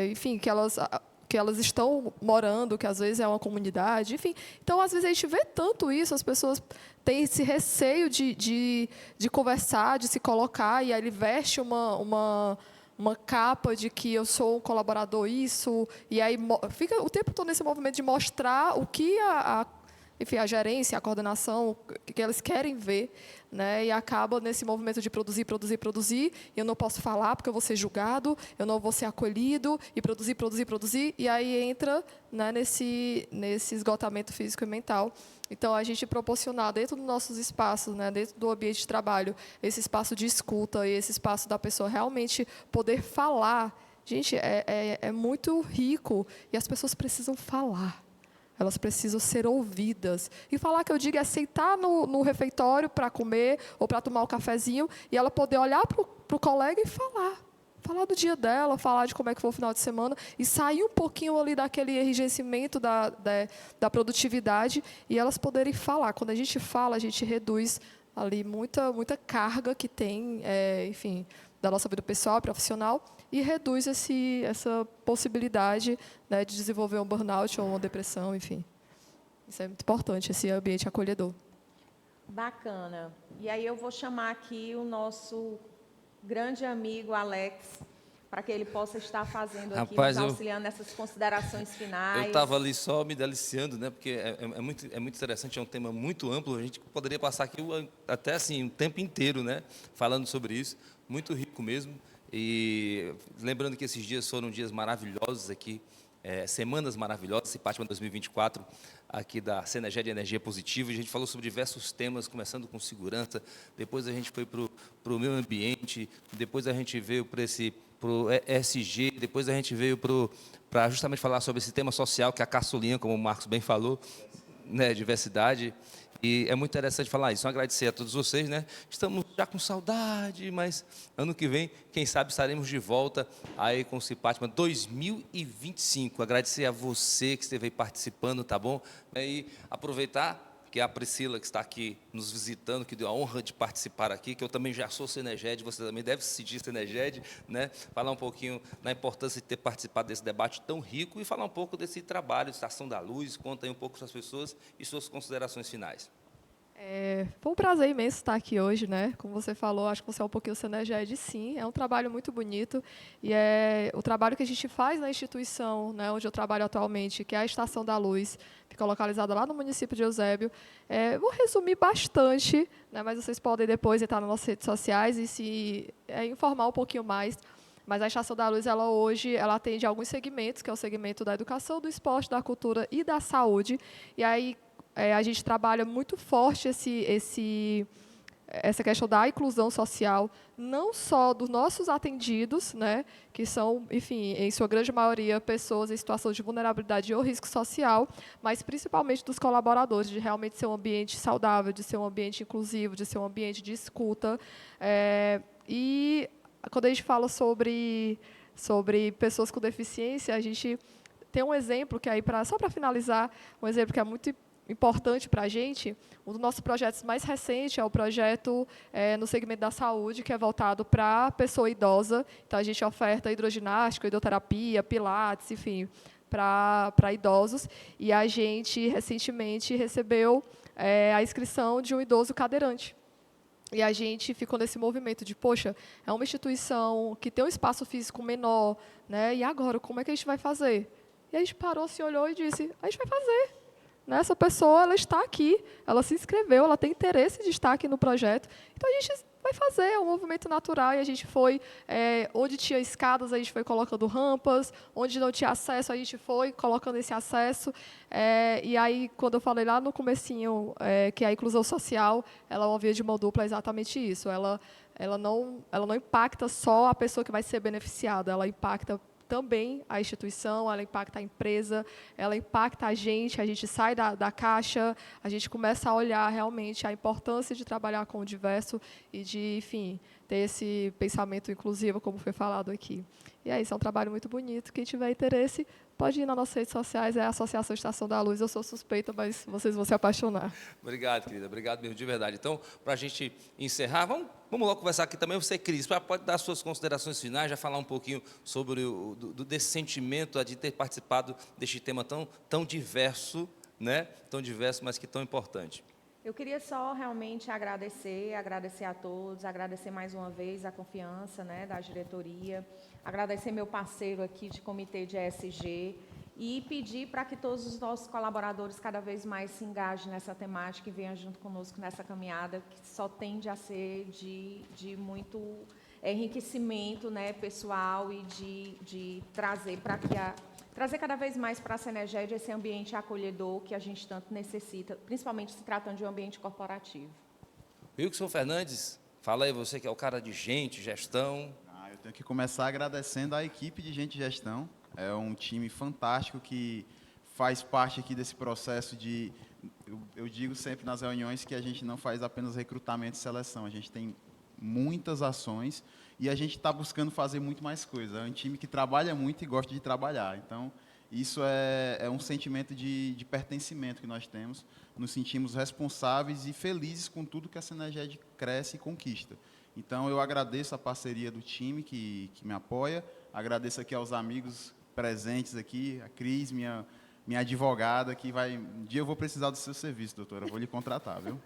enfim, que que elas estão morando, que às vezes é uma comunidade, enfim. Então, às vezes, a gente vê tanto isso, as pessoas têm esse receio de conversar, de se colocar, e aí ele veste uma capa de que eu sou um colaborador, isso, e aí fica o tempo todo nesse movimento de mostrar o que enfim, a gerência, a coordenação, que eles querem ver, né? E acaba nesse movimento de produzir, produzir, produzir, e eu não posso falar porque eu vou ser julgado, eu não vou ser acolhido, e produzir, produzir, produzir, e aí entra, né, nesse esgotamento físico e mental. Então, a gente proporcionar dentro dos nossos espaços, né, dentro do ambiente de trabalho, esse espaço de escuta e esse espaço da pessoa realmente poder falar, gente, é muito rico, e as pessoas precisam falar. Elas precisam ser ouvidas. E falar, que eu digo, é sentar no refeitório para comer ou para tomar um cafezinho e ela poder olhar para o colega e falar. Falar do dia dela, falar de como é que foi o final de semana e sair um pouquinho ali daquele enrijecimento da produtividade e elas poderem falar. Quando a gente fala, a gente reduz ali muita carga que tem, enfim, da nossa vida pessoal e profissional, e reduz essa possibilidade, né, de desenvolver um burnout ou uma depressão, enfim. Isso é muito importante, esse ambiente acolhedor. Bacana. E aí eu vou chamar aqui o nosso grande amigo Alex, para que ele possa estar fazendo aqui, Rapaz, nos auxiliando nessas considerações finais. Eu estava ali só me deliciando, né? Porque é muito interessante, é um tema muito amplo. A gente poderia passar aqui até assim, o tempo inteiro, né? Falando sobre isso. Muito rico mesmo. E lembrando que esses dias foram dias maravilhosos aqui, semanas maravilhosas, Cipatman 2024, aqui da Ceneged de Energia Positiva. A gente falou sobre diversos temas, começando com segurança, depois a gente foi para o meio ambiente, depois a gente veio para o ESG, depois a gente veio para justamente falar sobre esse tema social, que é a caçulinha, como o Marcos bem falou, né, diversidade. E é muito interessante falar isso. Agradecer a todos vocês, né? Estamos já com saudade, mas ano que vem, quem sabe, estaremos de volta aí com o Cipatman 2025. Agradecer a você que esteve aí participando, tá bom? E aproveitar que a Priscila, que está aqui nos visitando, que deu a honra de participar aqui, que eu também já sou Ceneged, você também deve se sentir Ceneged, né? Falar um pouquinho da importância de ter participado desse debate tão rico e falar um pouco desse trabalho, Estação da Luz, conta aí um pouco para as pessoas e suas considerações finais. Foi um prazer imenso estar aqui hoje, né? Como você falou, acho que você é um pouquinho Ceneged, sim. É um trabalho muito bonito e é o trabalho que a gente faz na instituição, né, onde eu trabalho atualmente, que é a Estação da Luz, fica localizada lá no município de Eusébio. Vou resumir bastante, né, mas vocês podem depois entrar nas nossas redes sociais e se informar um pouquinho mais. Mas a Estação da Luz, hoje, ela atende alguns segmentos, que é o segmento da educação, do esporte, da cultura e da saúde. E aí a gente trabalha muito forte essa questão da inclusão social, não só dos nossos atendidos, né, que são, enfim, em sua grande maioria, pessoas em situação de vulnerabilidade ou risco social, mas principalmente dos colaboradores, de realmente ser um ambiente saudável, de ser um ambiente inclusivo, de ser um ambiente de escuta. E quando a gente fala sobre pessoas com deficiência, a gente tem um exemplo que aí, só para finalizar, um exemplo que é muito importante para a gente. Um dos nossos projetos mais recentes é o projeto no segmento da saúde, que é voltado para a pessoa idosa. Então, a gente oferta hidroginástica, hidroterapia, pilates, enfim, para idosos. E a gente, recentemente, recebeu a inscrição de um idoso cadeirante. E a gente ficou nesse movimento de, poxa, é uma instituição que tem um espaço físico menor, né? E agora, como é que a gente vai fazer? E a gente parou, se olhou e disse, a gente vai fazer. Essa pessoa, ela está aqui, ela se inscreveu, ela tem interesse de estar aqui no projeto. Então, a gente vai fazer, é um movimento natural, e a gente foi, onde tinha escadas, a gente foi colocando rampas, onde não tinha acesso, a gente foi colocando esse acesso. E aí, quando eu falei lá no comecinho, que a inclusão social, ela é uma via de mão dupla, é exatamente isso. Ela não impacta só a pessoa que vai ser beneficiada, ela impacta também a instituição, ela impacta a empresa, ela impacta a gente sai da caixa, a gente começa a olhar realmente a importância de trabalhar com o diverso e de, enfim, ter esse pensamento inclusivo, como foi falado aqui. E é isso, é um trabalho muito bonito. Quem tiver interesse, pode ir nas nossas redes sociais, é a Associação Estação da Luz. Eu sou suspeita, mas vocês vão se apaixonar. Obrigado, querida. Obrigado mesmo, de verdade. Então, para a gente encerrar, vamos logo conversar aqui também. Você, Cris, pode dar suas considerações finais, já falar um pouquinho sobre desse sentimento de ter participado deste tema tão diverso, né? Tão diverso, mas que tão importante. Eu queria só realmente agradecer a todos, agradecer mais uma vez a confiança, né, da diretoria, agradecer meu parceiro aqui de comitê de ESG e pedir para que todos os nossos colaboradores cada vez mais se engajem nessa temática e venham junto conosco nessa caminhada que só tende a ser de muito enriquecimento, né, pessoal e de trazer para que trazer cada vez mais para a Seneged esse ambiente acolhedor que a gente tanto necessita, principalmente se tratando de um ambiente corporativo. Wilson Fernandes, fala aí, você que é o cara de gente, gestão. Eu tenho que começar agradecendo a equipe de gente de gestão. É um time fantástico que faz parte aqui desse processo de... Eu digo sempre nas reuniões que a gente não faz apenas recrutamento e seleção, a gente tem muitas ações e a gente está buscando fazer muito mais coisas. É um time que trabalha muito e gosta de trabalhar. Então, isso é um sentimento de pertencimento que nós temos. Nos sentimos responsáveis e felizes com tudo que a Seneged cresce e conquista. Então, eu agradeço a parceria do time que me apoia, agradeço aqui aos amigos presentes aqui, a Cris, minha advogada, que vai... Um dia eu vou precisar do seu serviço, doutora, eu vou lhe contratar, viu?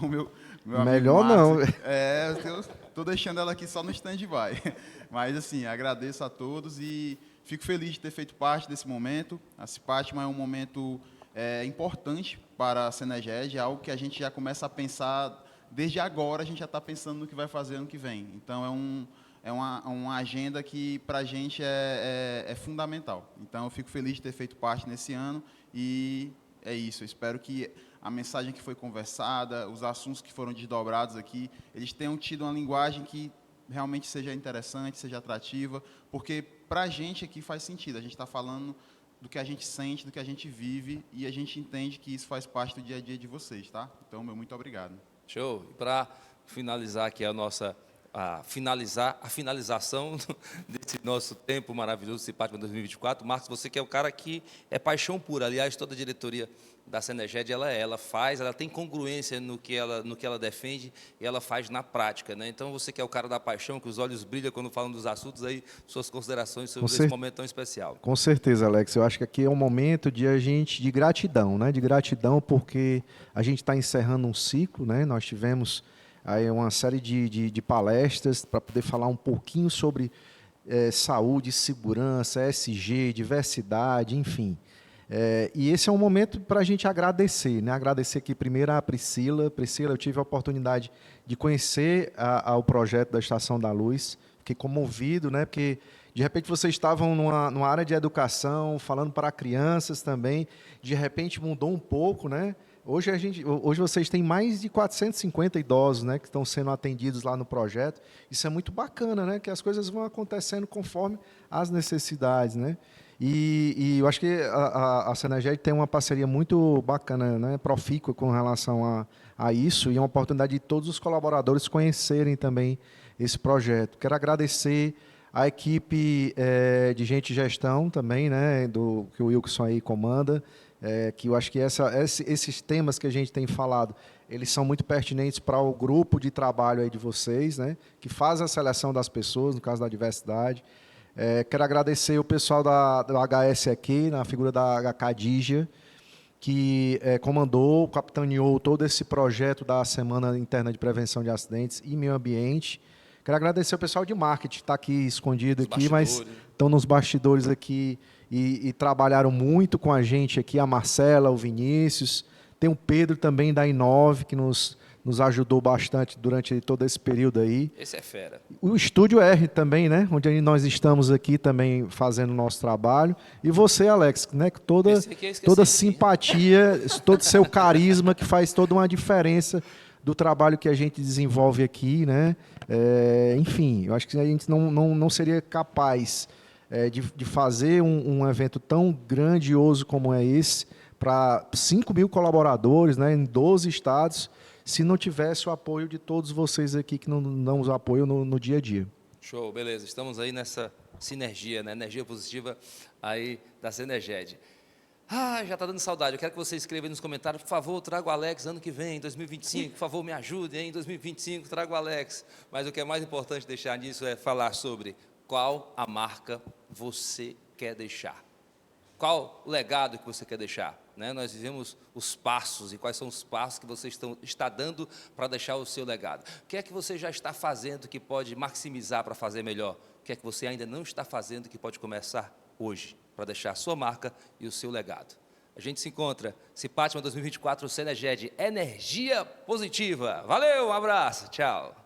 O meu Melhor Marcos, não. eu estou deixando ela aqui só no stand-by. Mas, assim, agradeço a todos e fico feliz de ter feito parte desse momento. A Cipatma é um momento importante para a Seneged, é algo que a gente já começa a pensar, desde agora a gente já está pensando no que vai fazer ano que vem. Então, é uma agenda que, para a gente, é fundamental. Então, eu fico feliz de ter feito parte nesse ano e é isso. Eu espero que a mensagem que foi conversada, os assuntos que foram desdobrados aqui, eles tenham tido uma linguagem que realmente seja interessante, seja atrativa, porque para a gente aqui faz sentido. A gente está falando do que a gente sente, do que a gente vive, e a gente entende que isso faz parte do dia a dia de vocês, tá? Então, meu muito obrigado. Show. E para finalizar aqui a finalização desse nosso tempo maravilhoso, Cipatma 2024. Marcos, você que é o cara que é paixão pura. Aliás, toda a diretoria da Seneged, ela tem congruência no que ela defende e ela faz na prática, né? Então, você que é o cara da paixão, que os olhos brilham quando falam dos assuntos, aí suas considerações sobre esse momento tão especial. Com certeza, Alex. Eu acho que aqui é um momento de gratidão, né? De gratidão porque a gente está encerrando um ciclo, né? Nós tivemos aí uma série de palestras para poder falar um pouquinho sobre saúde, segurança, ESG, diversidade, enfim. E esse é um momento para a gente agradecer, né? Agradecer aqui primeiro a Priscila. Priscila, eu tive a oportunidade de conhecer o projeto da Estação da Luz. Fiquei comovido, né? Porque, de repente, vocês estavam numa área de educação, falando para crianças também. De repente, mudou um pouco, né? Hoje vocês têm mais de 450 idosos, né, que estão sendo atendidos lá no projeto. Isso é muito bacana, né? Que as coisas vão acontecendo conforme as necessidades, né? E eu acho que a Seneged tem uma parceria muito bacana, né, profícua com relação a isso, e é uma oportunidade de todos os colaboradores conhecerem também esse projeto. Quero agradecer a equipe de gente de gestão também, né, que o Wilson aí comanda, que eu acho que esses temas que a gente tem falado, eles são muito pertinentes para o grupo de trabalho aí de vocês, né, que faz a seleção das pessoas, no caso da diversidade. Quero agradecer o pessoal do HS aqui, na figura da Khadija, que comandou, capitaneou todo esse projeto da Semana Interna de Prevenção de Acidentes e Meio Ambiente. Quero agradecer o pessoal de marketing, que está aqui escondido aqui, mas estão nos bastidores aqui e trabalharam muito com a gente aqui, a Marcela, o Vinícius. Tem o Pedro também da Inove, que nos ajudou bastante durante todo esse período aí. Esse é fera. O Estúdio R também, né? Onde nós estamos aqui também fazendo o nosso trabalho. E você, Alex, né? Toda simpatia, todo seu carisma, que faz toda uma diferença do trabalho que a gente desenvolve aqui, né? Enfim, eu acho que a gente não seria capaz de fazer um evento tão grandioso como é esse, para 5.000 colaboradores, né, em 12 estados, se não tivesse o apoio de todos vocês aqui que nos dão o apoio no dia a dia. Show, beleza. Estamos aí nessa sinergia, né? Energia positiva aí da Senerged. Já está dando saudade. Eu quero que você escreva aí nos comentários, por favor, traga o Alex ano que vem, em 2025, por favor, me ajude, hein? Em 2025, traga o Alex. Mas o que é mais importante deixar nisso é falar sobre qual a marca você quer deixar. Qual o legado que você quer deixar? Né? Nós vivemos os passos, e quais são os passos que você está dando para deixar o seu legado. O que é que você já está fazendo que pode maximizar para fazer melhor? O que é que você ainda não está fazendo que pode começar hoje, para deixar a sua marca e o seu legado? A gente se encontra, Cipatma 2024, Senerged, energia positiva. Valeu, um abraço, tchau.